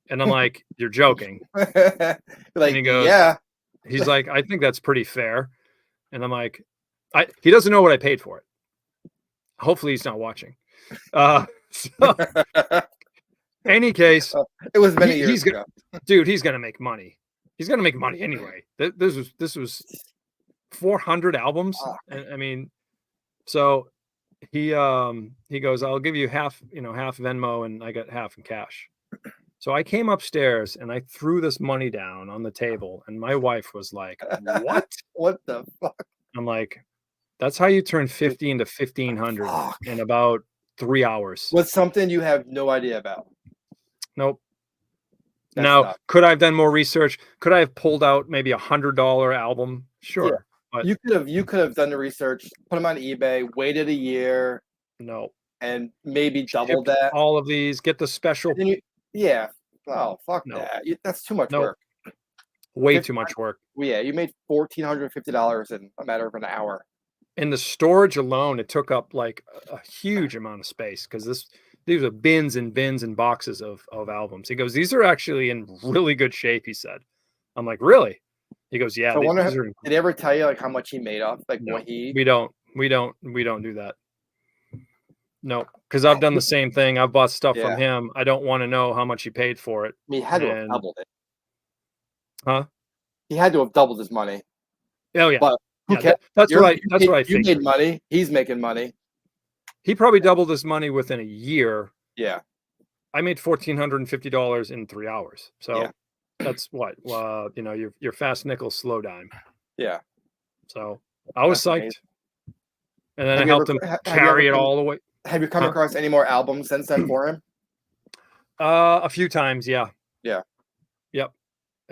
And I'm like, you're joking. Like, and he goes, he's like, I think that's pretty fair. And I'm like, he doesn't know what I paid for it. Hopefully he's not watching. So, any case, it was many years ago. Dude, he's going to make money. He's going to make money anyway. This was 400 albums. I mean, so he goes, I'll give you half Venmo, and I got half in cash. So I came upstairs and I threw this money down on the table, and my wife was like, what? What the fuck? I'm like, that's how you turn 50 into 1,500 in about 3 hours. With something you have no idea about. Nope. Now, could I have done more research? Could I have pulled out maybe $100 album? Sure. Yeah. But you could have done the research, put them on eBay, waited a year. No. And maybe double that. All of these, get the special. Oh, fuck that. That's too much work. Way too much work. Yeah, you made $1,450 in a matter of an hour. In the storage alone, it took up like a huge amount of space because these are bins and bins and boxes of albums. He goes, these are actually in really good shape, he said. I'm like, really? He goes, yeah. So did he ever tell you like how much he made off? Like what he? We don't do that. No, because I've done the same thing. I've bought stuff from him. I don't want to know how much he paid for it. I mean, he had to have doubled it. Huh? He had to have doubled his money. Oh yeah. But that's what I think. You made money. He's making money. He probably doubled his money within a year. Yeah. I made $1,450 in 3 hours. So that's what your fast nickel, slow dime. Yeah. So I was psyched. Amazing. And then I helped him carry it all the way. Have you come across any more albums since then for him? A few times, yeah. Yeah. Yep.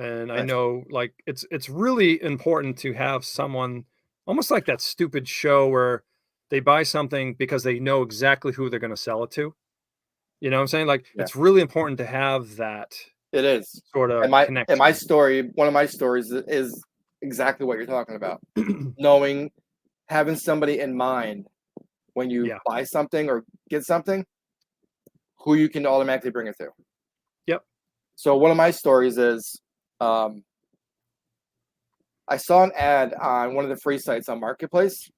And I Nice. know like it's really important to have someone almost like that stupid show where they buy something because they know exactly who they're going to sell it to. You know what I'm saying? Like Yeah, it's really important to have that it is. sort And of my connection. story, one of my stories is exactly what you're talking about. Knowing, having somebody in mind when you Yeah. buy something or get something, who you can automatically bring it to. Yep. So one of my stories is, um, I saw an ad on one of the free sites on Marketplace,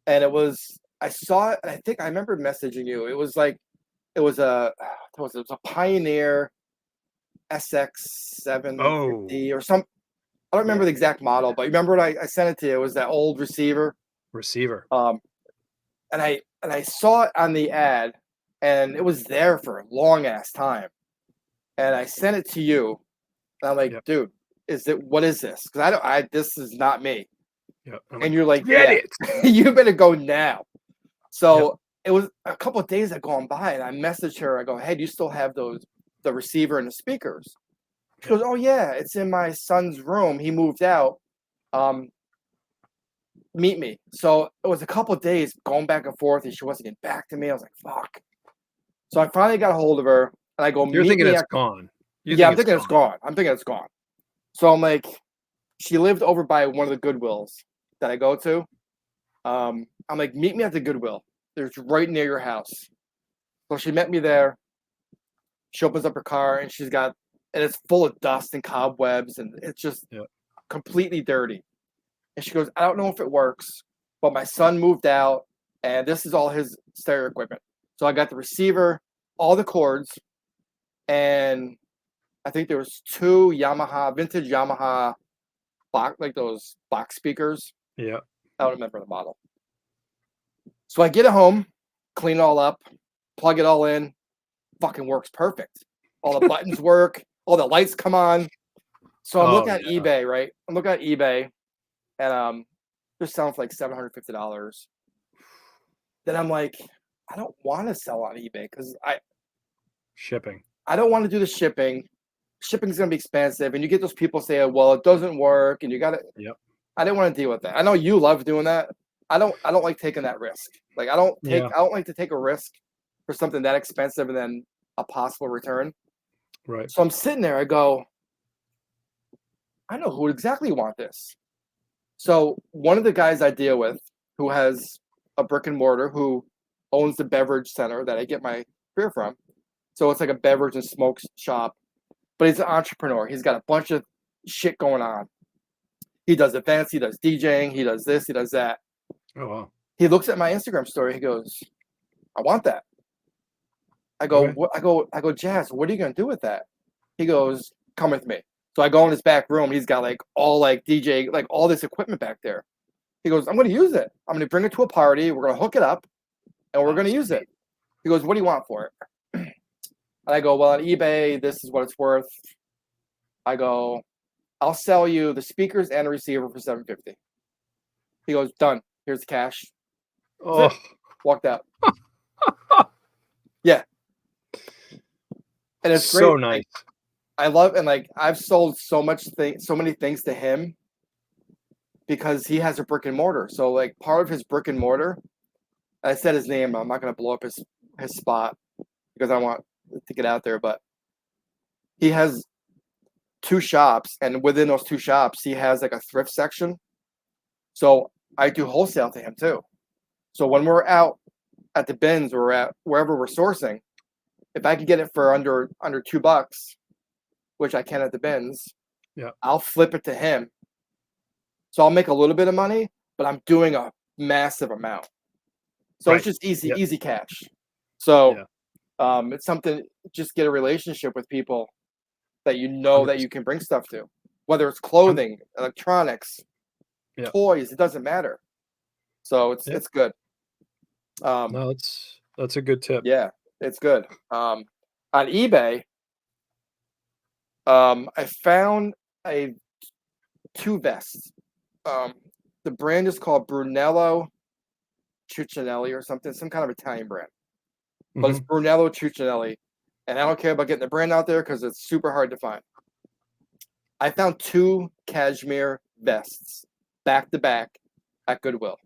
and I saw it, and I think I remember messaging you. It was like it was a what was it? It was a Pioneer SX Oh, 750 or some. I don't remember yeah. the exact model, but you remember what I sent it to you? It was that old receiver. Receiver. Um, and I saw it on the ad, and it was there for a long ass time. And I sent it to you, and I'm like, Yep. dude, what is this? Because this is not me. Yep. I'm And like, you're like, get yeah, it. you better go now. Yep. So it was a couple of days had gone by, and I messaged her. I go, hey, do you still have the receiver and the speakers? She Yep. goes, oh yeah, it's in my son's room. He moved out. Um, Meet me. So it was a couple of days going back and forth, and she wasn't getting back to me. I was like, fuck. So I finally got a hold of her, and I go, You're meet thinking me it's at. gone. You Yeah, think I'm it's thinking it's gone. gone. I'm thinking it's gone. So I'm like, she lived over by one of the Goodwills that I go to. I'm like, meet me at the Goodwill. There's right near your house. So she met me there. She opens up her car, and and it's full of dust and cobwebs, and it's just Yep. completely dirty. And she goes, I don't know if it works, but my son moved out, and this is all his stereo equipment. So I got the receiver, all the cords, and I think there was two vintage Yamaha box, like those box speakers. Yeah. I don't remember the model. So I get it home, clean it all up, plug it all in, fucking works perfect. All the buttons work, all the lights come on. So I'm Oh looking at yeah. eBay, right? I'm looking at eBay, and they're selling for like $750. Then I'm like, I don't want to sell on eBay because Shipping. I don't want to do the shipping. Shipping's gonna be expensive, and you get those people say, well, it doesn't work, and you got to. Yep. I didn't want to deal with that. I know you love doing that. I don't like taking that risk. Like Yeah. I don't like to take a risk for something that expensive and then a possible return. Right. So I'm sitting there, I go, I know who would exactly want this. So one of the guys I deal with who has a brick and mortar who owns the beverage center that I get my beer from. So it's like a beverage and smoke shop, but he's an entrepreneur. He's got a bunch of shit going on. He does events, he does DJing, he does this, he does that. Oh wow. He looks at my Instagram story, he goes, I want that. I go, Okay. what? I go, Jazz, what are you gonna do with that? He goes, come with me. So I go in his back room. He's got like all like DJ, like all this equipment back there. He goes, I'm gonna use it. I'm gonna bring it to a party. We're gonna hook it up, and we're Oh, gonna use sweet. it. He goes, what do you want for it? And I go, well, on eBay, this is what it's worth. I go, I'll sell you the speakers and a receiver for $750. He goes, done. Here's the cash. That's Oh, it. Walked out. Yeah, and it's great. so nice. Like I love and like I've sold so many things to him because he has a brick and mortar. So like part of his brick and mortar, I said his name. I'm not gonna blow up his spot because I want to get out there, but he has two shops, and within those two shops, he has like a thrift section. So I do wholesale to him too. So when we're out at the bins or at wherever we're sourcing, if I can get it for under $2, which I can at the bins, Yeah. I'll flip it to him. So I'll make a little bit of money, but I'm doing a massive amount. So it's Right. just Yep. easy cash. So Yeah. it's something. Just get a relationship with people that you know that you 100%. can bring stuff to, whether it's I'm, clothing, electronics, yeah. toys. It doesn't matter. So Yeah. it's good. No, that's a good tip. Yeah, it's good. On eBay, I found a two vests. Um, the brand is called Brunello Cucinelli or something, some kind of Italian brand. But it's Hmm. Brunello Cucinelli, and I don't care about getting the brand out there because it's super hard to find. I found 2 cashmere vests back to back at Goodwill.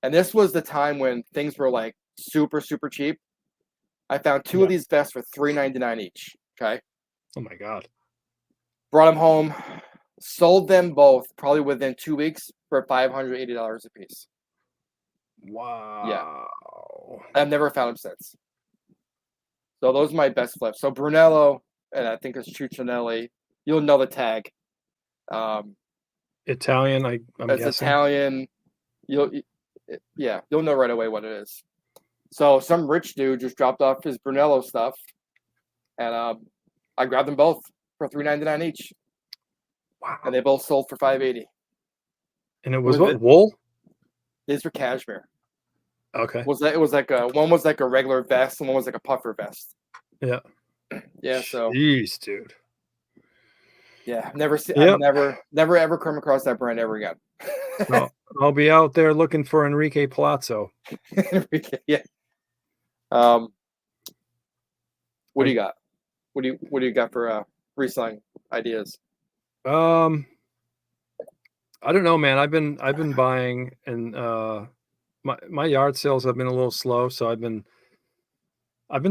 And this was the time when things were like super, super cheap. I found 2 of these vests for $3.99 each. Okay. Oh my God. Brought them home, sold them both probably within 2 weeks for $580 a piece. Wow. Yeah. I've never found them since. So those are my best flips. So Brunello, and I think it's Cucinelli. You'll know the tag. Italian, I'm it's guessing. Italian. You'll know right away what it is. So some rich dude just dropped off his Brunello stuff, and I grabbed them both for $3.99 each. Wow. And they both sold for $5.80. And it was what, wool? These were cashmere. Okay. It was like one was like a regular vest and one was like a puffer vest. Yeah. Yeah. So. Jeez, dude. Yeah, I've never ever come across that brand ever again. Well, I'll be out there looking for Enrique Palazzo. Yeah. What do you got? What do you got for reselling ideas? I don't know, man. I've been buying, and my yard sales have been a little slow, so I've been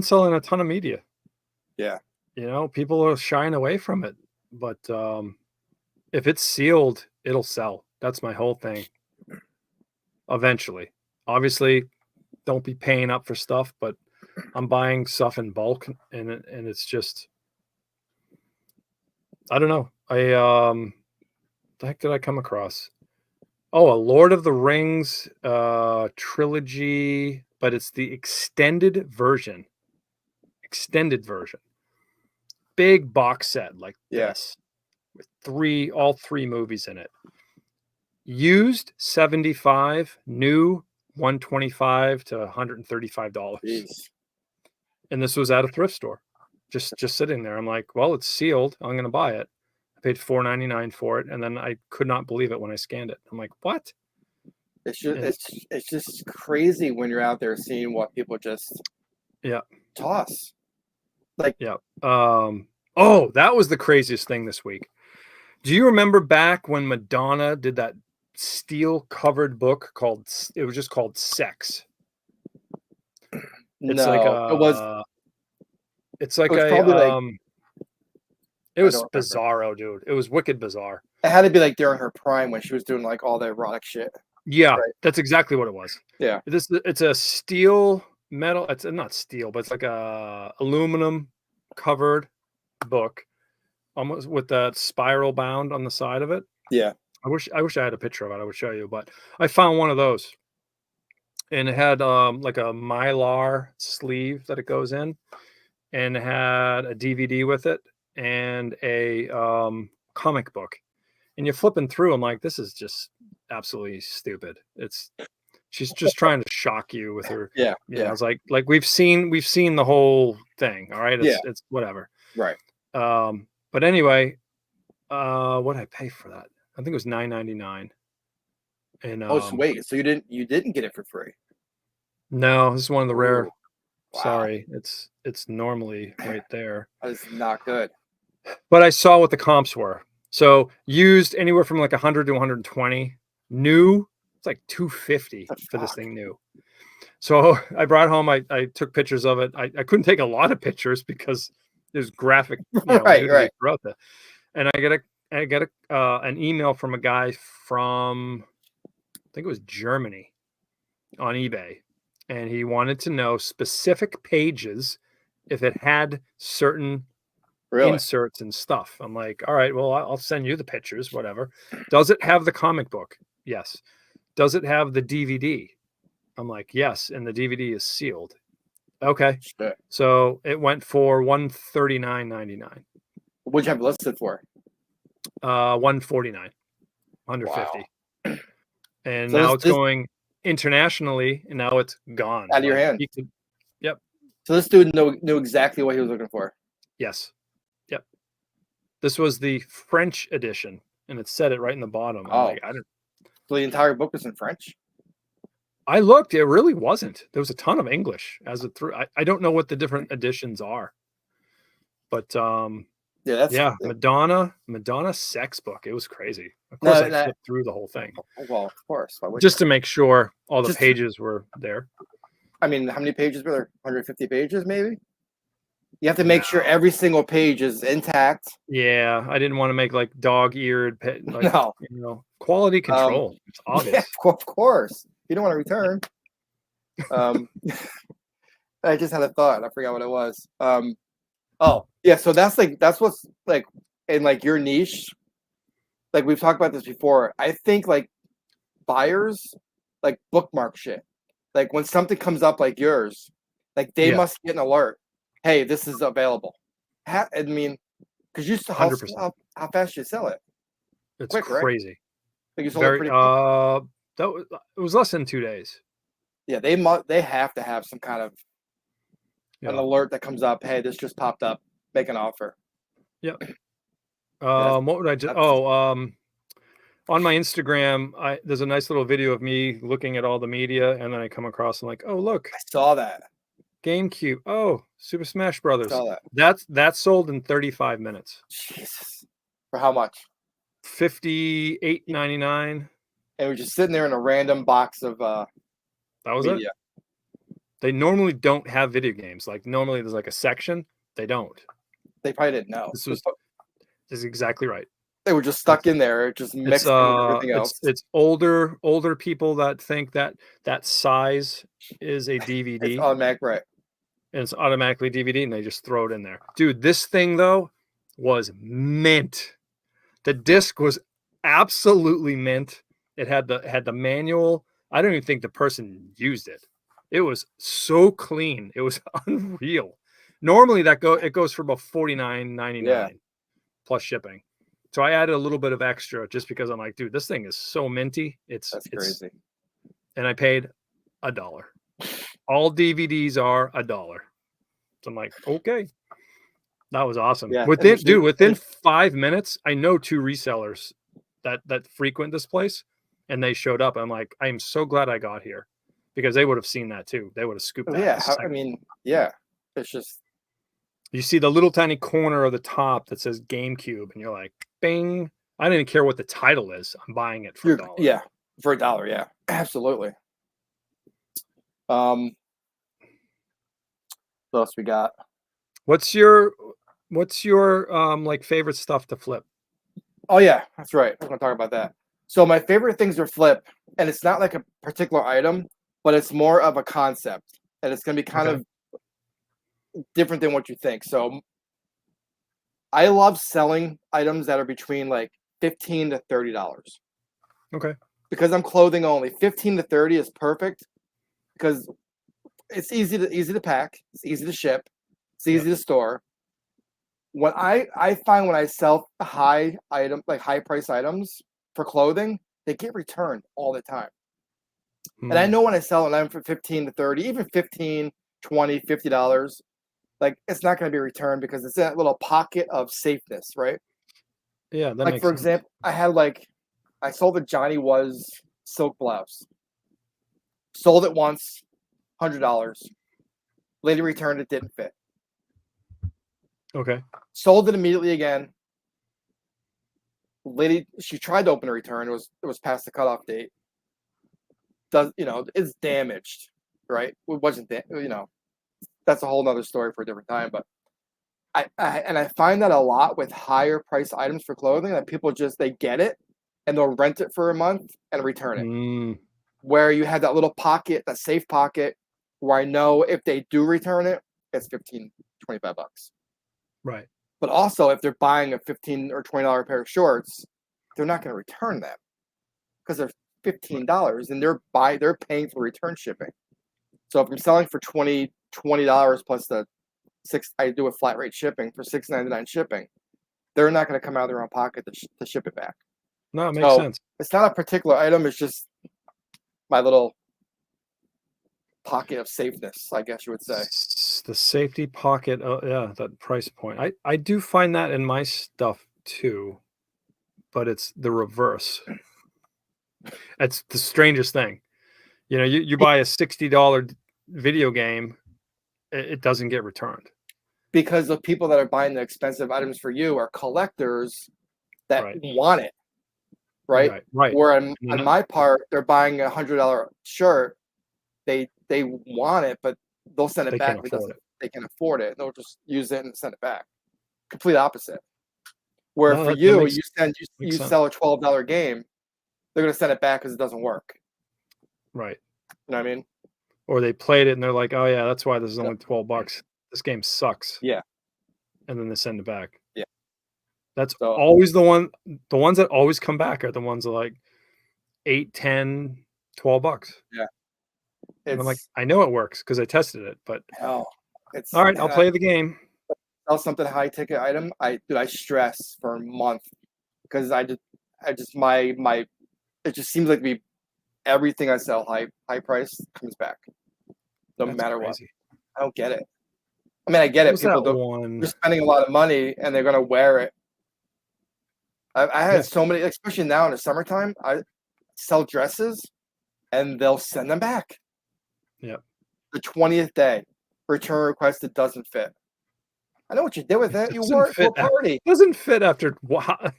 selling a ton of media. Yeah. You know, people are shying away from it, but if it's sealed, it'll sell. That's my whole thing. Eventually, obviously, don't be paying up for stuff, but I'm buying stuff in bulk, and it's just, I don't know. The heck did I come across? Oh, a Lord of the Rings trilogy, but it's the extended version. Big box set like this with all three movies in it. Used 75, new $125 to $135. Jeez. And this was at a thrift store. Just sitting there. I'm like, well, it's sealed. I'm going to buy it. I paid $4.99 for it, and then I could not believe it when I scanned it. I'm like, what? It's just crazy when you're out there seeing what people just toss. Like, oh, that was the craziest thing this week. Do you remember back when Madonna did that steel covered book called Sex? It's no, like it was. It's like it was bizarro, dude. It was wicked bizarre. It had to be like during her prime when she was doing like all the erotic shit. Yeah, right? That's exactly what it was. Yeah. It's a steel metal. It's not steel, but it's like a aluminum covered book, almost with that spiral bound on the side of it. Yeah. I wish I had a picture of it. I would show you, but I found one of those, and it had like a Mylar sleeve that it goes in, and it had a DVD with it and a comic book. And you're flipping through. I'm like, this is just absolutely stupid. She's just trying to shock you with her. Yeah. I was like we've seen the whole thing. All right. It's whatever. Right. But anyway, what did I pay for that? I think it was $9.99. And so wait, so you didn't get it for free? No, this is one of the rare. Wow. Sorry, it's normally right there. That is not good. But I saw what the comps were. So used anywhere from like 100 to 120. New, it's like 250 for this thing new. So I brought home. I took pictures of it. I couldn't take a lot of pictures because there's graphic, right. throughout that. And I got an email from a guy from, I think it was Germany, on eBay, and he wanted to know specific pages if it had certain inserts and stuff. I'm like, all right, well, I'll send you the pictures, whatever. Does it have the comic book? Yes. Does it have the DVD? I'm like, yes, and the DVD is sealed. Okay. Sure. So it went for $139.99. What'd you have listed for? $149, $150. Wow. And so now it's going internationally, and now it's gone out of your hand. Yep. So this dude knew exactly what he was looking for. Yes. Yep. This was the French edition, and it said it right in the bottom. I'm like, so the entire book was in French? I looked. It really wasn't. There was a ton of English as it through. I don't know what the different editions are, but Yeah, that's Madonna sex book. It was crazy. Of no, course, I flipped through the whole thing. Well, of course. Why would Just you? to make sure all the Just- pages were there. I mean, how many pages were there? 150 pages, maybe. You have to make sure every single page is intact. Yeah, I didn't want to make like dog-eared, like No. you know, quality control. It's obvious. Yeah, of course. You don't want to return. I just had a thought. I forgot what it was. Oh, yeah. So that's what's like in like your niche. Like we've talked about this before. I think like buyers like bookmark shit. Like when something comes up like yours, like they must get an alert. Hey, this is available. I mean, because you how fast you sell it? It's Quick, crazy. Right? Like you sold it pretty quick. It was less than 2 days. Yeah, they have to have some kind of an alert that comes up. Hey, this just popped up. Make an offer. Yep. What would I do? On my Instagram, there's a nice little video of me looking at all the media, and then I come across and like, oh look, I saw that. GameCube. Oh, Super Smash Brothers. I saw that. That's sold in 35 minutes. Jesus. For how much? $58.99. And we're just sitting there in a random box of that was media. it. They normally don't have video games. Like normally there's like a section. They don't. They probably didn't know. This is exactly right. They were just stuck in there, just mixed in with everything else. It's older people that think that size is a DVD. It's automatic, right? And it's automatically DVD, and they just throw it in there. Dude, this thing though was mint. The disc was absolutely mint. It had the manual. I don't even think the person used it. It was so clean. It was unreal. Normally it goes for about $49.99 plus shipping. So I added a little bit of extra just because I'm like, dude, this thing is so minty. That's crazy. And I paid $1. All DVDs are $1. So I'm like, okay. That was awesome. Yeah, within 5 minutes, I know 2 resellers that frequent this place, and they showed up. I'm like, I am so glad I got here, because they would have seen that too. They would have scooped that. Yeah. It's just you see the little tiny corner of the top that says GameCube, and you're like, bing. I don't even care what the title is. I'm buying it for $1. Yeah, for $1. Yeah, absolutely. What else we got? What's your like favorite stuff to flip? Oh yeah, that's right. I'm gonna talk about that. So my favorite things to flip, and it's not like a particular item, but it's more of a concept, and it's gonna be kind of different than what you think. So I love selling items that are between like $15 to $30. Okay. Because I'm clothing only. 15 to 30 is perfect because it's easy to pack, it's easy to ship, it's easy to store. When I find when I sell high price items for clothing, they get returned all the time. And I know when I sell an item for 15 to 30, even 15, 20, $50, like it's not going to be returned because it's that little pocket of safeness, right? Yeah, that like makes for sense. example, I sold a Johnny Was silk blouse. Sold it once, $100. Lady returned it, didn't fit. Okay. Sold it immediately again. Lady, she tried to open a return. It was past the cutoff date. It's damaged, right? It wasn't that's a whole nother story for a different time. But I find that a lot with higher price items for clothing, that people they get it and they'll rent it for a month and return it. Where you have that little pocket, that safe pocket, where I know if they do return it, it's $15, $25. Right. But also, if they're buying a $15 or $20 pair of shorts, they're not going to return them because they're $15 and they're paying for return shipping. So if I'm selling for $20 plus I do a flat rate shipping for $6.99 shipping, they're not going to come out of their own pocket to ship it back. No, it makes sense. It's not a particular item. It's just my little pocket of safeness, I guess you would say. The safety pocket. Oh, yeah, that price point. I do find that in my stuff too, but it's the reverse. It's the strangest thing. You buy a $60 video game, it doesn't get returned. because the people that are buying the expensive items for you are collectors that want it, right? Where on my part, they're buying $100 shirt. They want it, but they'll send it back if they can afford it. They'll just use it and send it back. Complete opposite. Where for you, you sell a $12 game, they're going to send it back because it doesn't work. Right. You know what I mean? Or they played it and they're like, oh yeah, that's why this is only $12. This game sucks. Yeah. And then they send it back. Yeah. That's always the ones that always come back are the ones that are like $8, $10, $12. Yeah. And I'm like, I know it works because I tested it, but it's all right, I'll play the game. Sell something high ticket item. I stress for a month because it just seems like everything I sell high price comes back. No matter what. I don't get it. I mean, I get it. People they're spending a lot of money and they're gonna wear it. I had so many, especially now in the summertime, I sell dresses and they'll send them back. Yep. The 20th day, return request that doesn't fit. I know what you did with it. You wore it to a party. Doesn't fit after.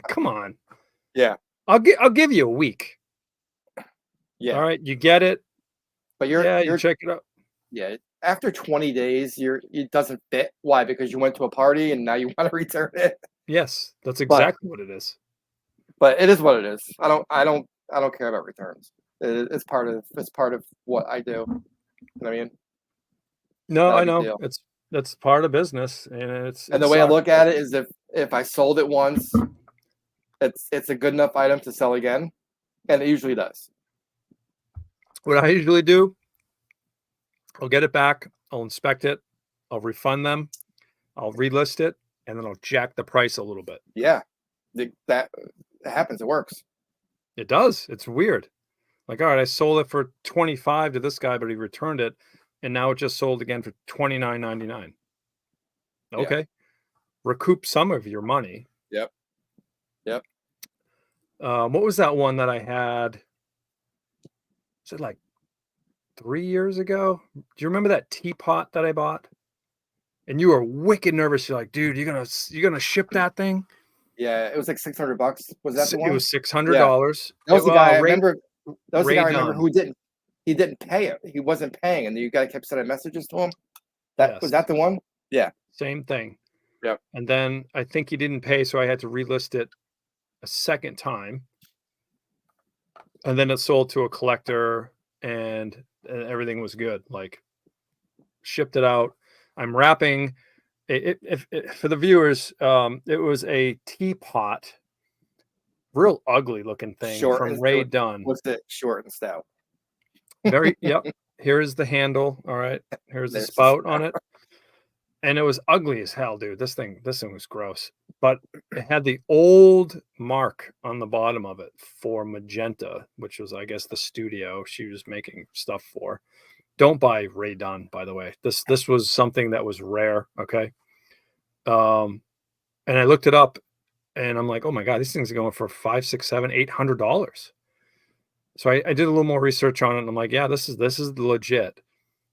Come on. Yeah. I'll give you a week. Yeah. All right, you get it. But you check it out. Yeah. After 20 days, it doesn't fit. Why? Because you went to a party and now you want to return it. Yes, that's exactly what it is. But it is what it is. I don't care about returns. It's part of what I do. You know what I mean? No, I know. That's part of business, and the way I look at it is if I sold it once, it's a good enough item to sell again, and it usually does. What I usually do, I'll get it back, I'll inspect it, I'll refund them, I'll relist it, and then I'll jack the price a little bit. Yeah, that happens. It works. It does. It's weird. Like, all right, I sold it for $25 to this guy, but he returned it, and now it just sold again for $29.99. Okay, recoup some of your money. Yep. What was that one that I had? Was it like 3 years ago? Do you remember that teapot that I bought? And you were wicked nervous. You're like, dude, you're gonna ship that thing? Yeah, it was like $600. Was that the one? It was $600. That was the guy I remember. That was the guy I remember who didn't pay it. He wasn't paying, and you guy kept sending messages to him. Was that the one? Yeah. Same thing. Yep. And then I think he didn't pay, so I had to relist it a second time. And then it sold to a collector, and everything was good. Like, shipped it out. I'm wrapping it for the viewers. It was a teapot, real ugly looking thing from Ray Dunn. What's it? Short and stout. Yep. Here is the handle. All right. Here's the spout on it. And it was ugly as hell, dude. This thing was gross. But it had the old mark on the bottom of it for Magenta, which was, I guess, the studio she was making stuff for. Don't buy Ray Dunn, by the way. This was something that was rare. Okay. And I looked it up, and I'm like, oh my God, these things are going for $500, $600, $700, $800. So I did a little more research on it, and I'm like, yeah, this is legit.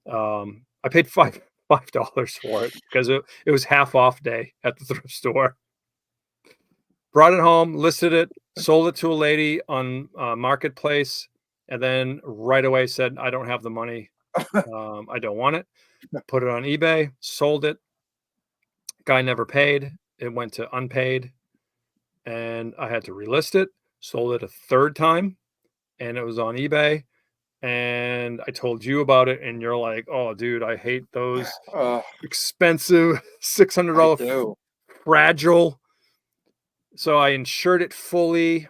I paid $5 for it because it was half off day at the thrift store. Brought it home, listed it, sold it to a lady on Marketplace, and then right away said, I don't have the money. I don't want it. Put it on eBay, sold it. Guy never paid. It went to unpaid, and I had to relist it. Sold it a third time, and it was on eBay. And I told you about it, and you're like, "Oh, dude, I hate those expensive $600 fragile." So I insured it fully.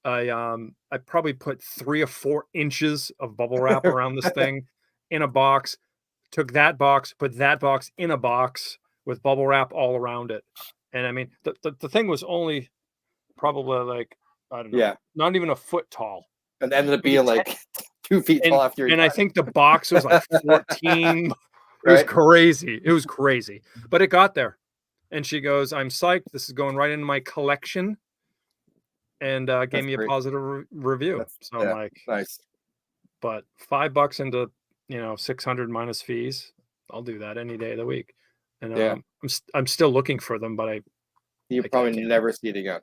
I probably put 3 or 4 inches of bubble wrap around this thing in a box. Took that box, put that box in a box with bubble wrap all around it. And I mean, the thing was only probably like, I don't know, not even a foot tall. And ended up being like 2 feet tall after. And I think the box was like 14. It was crazy. It was crazy. But it got there. And she goes, I'm psyched. This is going right into my collection. And gave me a positive review. So I'm like, nice. But $5 into, 600 minus fees. I'll do that any day of the week. and Yeah. I'm still looking for them, but You I probably can't. never see it again.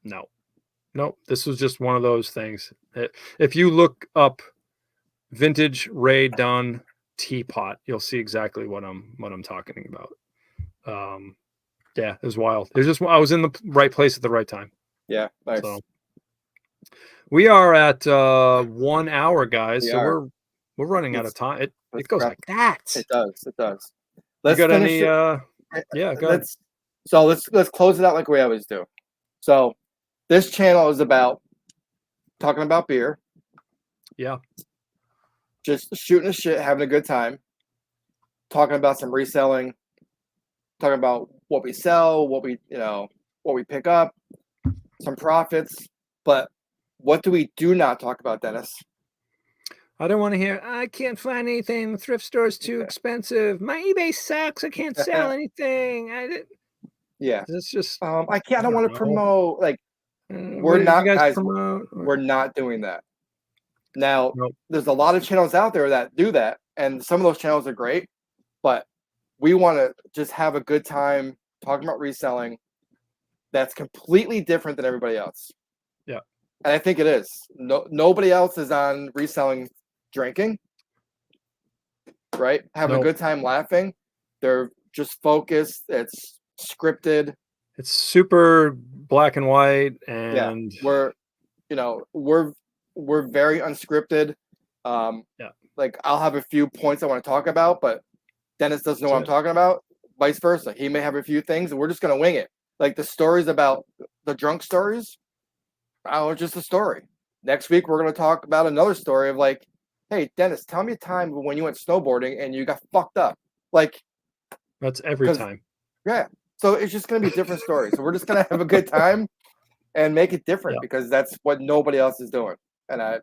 No, this was just one of those things. If you look up vintage Ray Dunn teapot, you'll see exactly what I'm talking about. Yeah, it was wild. It was just I was in the right place at the right time. Yeah, nice. So we are at 1 hour, guys. So we're running out of time. It goes like that. It does. It does. Let's got any yeah, go ahead. Let's close it out like we always do. So this channel is about talking about beer. Yeah. Just shooting the shit, having a good time. Talking about some reselling. Talking about what we sell, what we pick up, some profits. But what do we do not talk about, Dennis? I don't want to hear, I can't find anything. The thrift store is too expensive. My eBay sucks. I can't sell anything. Yeah. It's just I don't want to promote. Like, we're not, guys, promote? We're not doing that. Now, there's a lot of channels out there that do that, and some of those channels are great, but we want to just have a good time talking about reselling that's completely different than everybody else. Yeah. And I think it is. Nobody else is on reselling drinking, right? Having a good time laughing. They're just focused. It's scripted. It's super black and white, and we're very unscripted. Like, I'll have a few points I want to talk about, but Dennis doesn't know what I'm talking about. Vice versa. He may have a few things, and we're just going to wing it. Like the stories about the drunk stories, it's just a story. Next week, we're going to talk about another story of like, hey, Dennis, tell me a time when you went snowboarding and you got fucked up. Like, that's every time. Yeah. So it's just going to be different stories. So we're just going to have a good time and make it different because that's what nobody else is doing. And I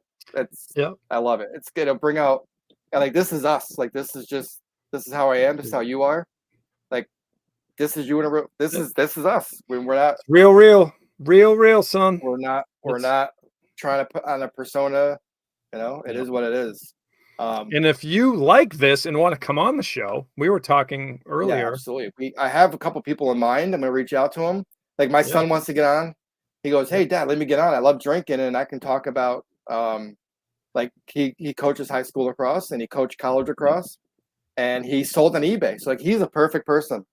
love it. It's going to bring out, and like, this is us. Like, this is how I am. This is how you are. Like, this is you in a real, this is us. When we're not real, son. We're not trying to put on a persona. It is what it is. And if you like this and want to come on the show, we were talking earlier. Yeah, absolutely. I have a couple people in mind. I'm gonna reach out to them. Like, my son wants to get on. He goes, "Hey, Dad, let me get on. I love drinking, and I can talk about like he coaches high school lacrosse and he coached college lacrosse, and he sold on eBay. So like, he's a perfect person.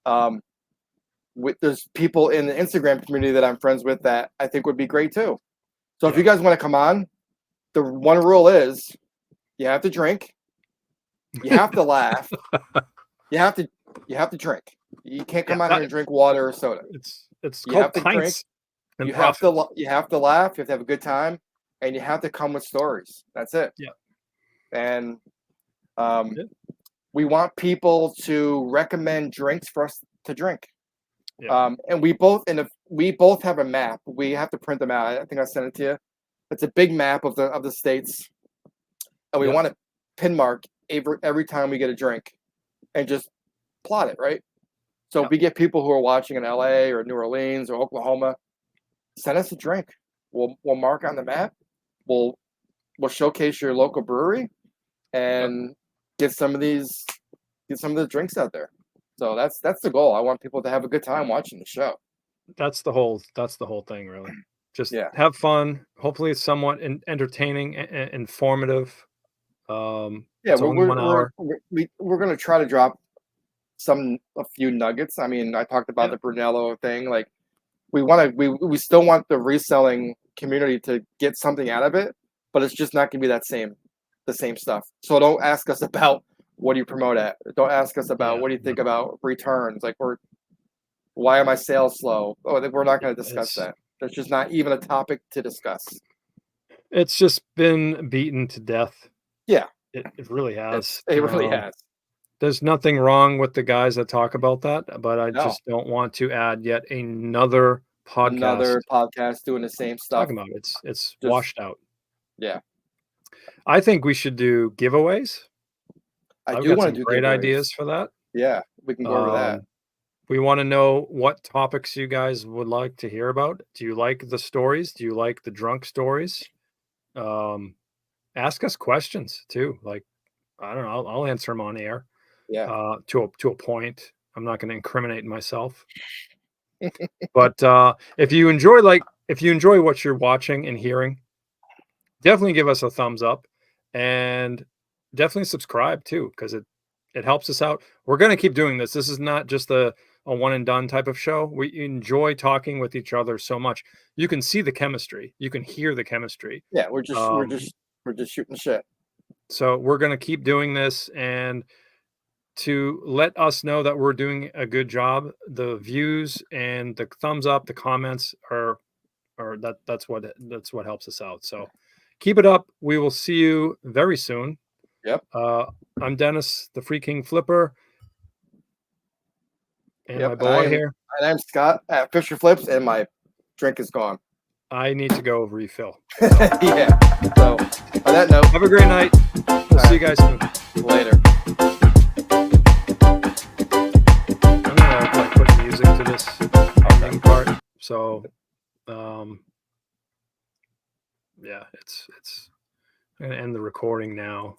There's people in the Instagram community that I'm friends with that I think would be great too. So if you guys want to come on, the one rule is you have to drink, you have to laugh, you have to drink. You can't come out here and drink water or soda. It's called pints and profits. You have to laugh, you have to have a good time, and you have to come with stories. That's it. Yeah. And we want people to recommend drinks for us to drink. Yeah. And we both have a map. We have to print them out. I think I sent it to you. It's a big map of the states, and we want to pin mark every time we get a drink, and just plot it, right? So if we get people who are watching in LA or New Orleans or Oklahoma, send us a drink. We'll mark on the map. We'll showcase your local brewery, and get some of the drinks out there. So that's the goal. I want people to have a good time watching the show. That's the whole thing, really. Just have fun. Hopefully it's somewhat entertaining and informative. We're going to try to drop a few nuggets. I mean, I talked about the Brunello thing. Like, we still want the reselling community to get something out of it, but it's just not going to be the same stuff. So don't ask us about what do you promote at. Don't ask us about what do you think about returns. Like, why are my sales slow? We're not going to discuss that. There's just not even a topic to discuss. It's just been beaten to death. Yeah, it really has. It really has. There's nothing wrong with the guys that talk about that, but I just don't want to add yet another podcast doing the same stuff. Talking about it's just washed out. Yeah, I think we should do giveaways. I do want to do great ideas for that. Yeah, we can go over that. We want to know what topics you guys would like to hear about. Do you like the stories? Do you like the drunk stories? Ask us questions too. Like, I don't know, I'll answer them on air. Yeah. To a point. I'm not going to incriminate myself. But if you enjoy what you're watching and hearing, definitely give us a thumbs up, and definitely subscribe too, because it helps us out. We're going to keep doing this. This is not just a one and done type of show. We enjoy talking with each other so much. You can see the chemistry. You can hear the chemistry. Yeah, we're just shooting shit. So we're going to keep doing this, and to let us know that we're doing a good job, the views and the thumbs up, the comments are that's what helps us out. So keep it up. We will see you very soon. Yep. I'm Dennis, the Free King Flipper, and Yep. my boy here. And I'm Scott at Fisher Flips, and my drink is gone. I need to go refill. Yeah. So on that note, have a great night. We'll see you guys soon. Later. I'm gonna put music to this ending part. So yeah, it's I'm gonna end the recording now.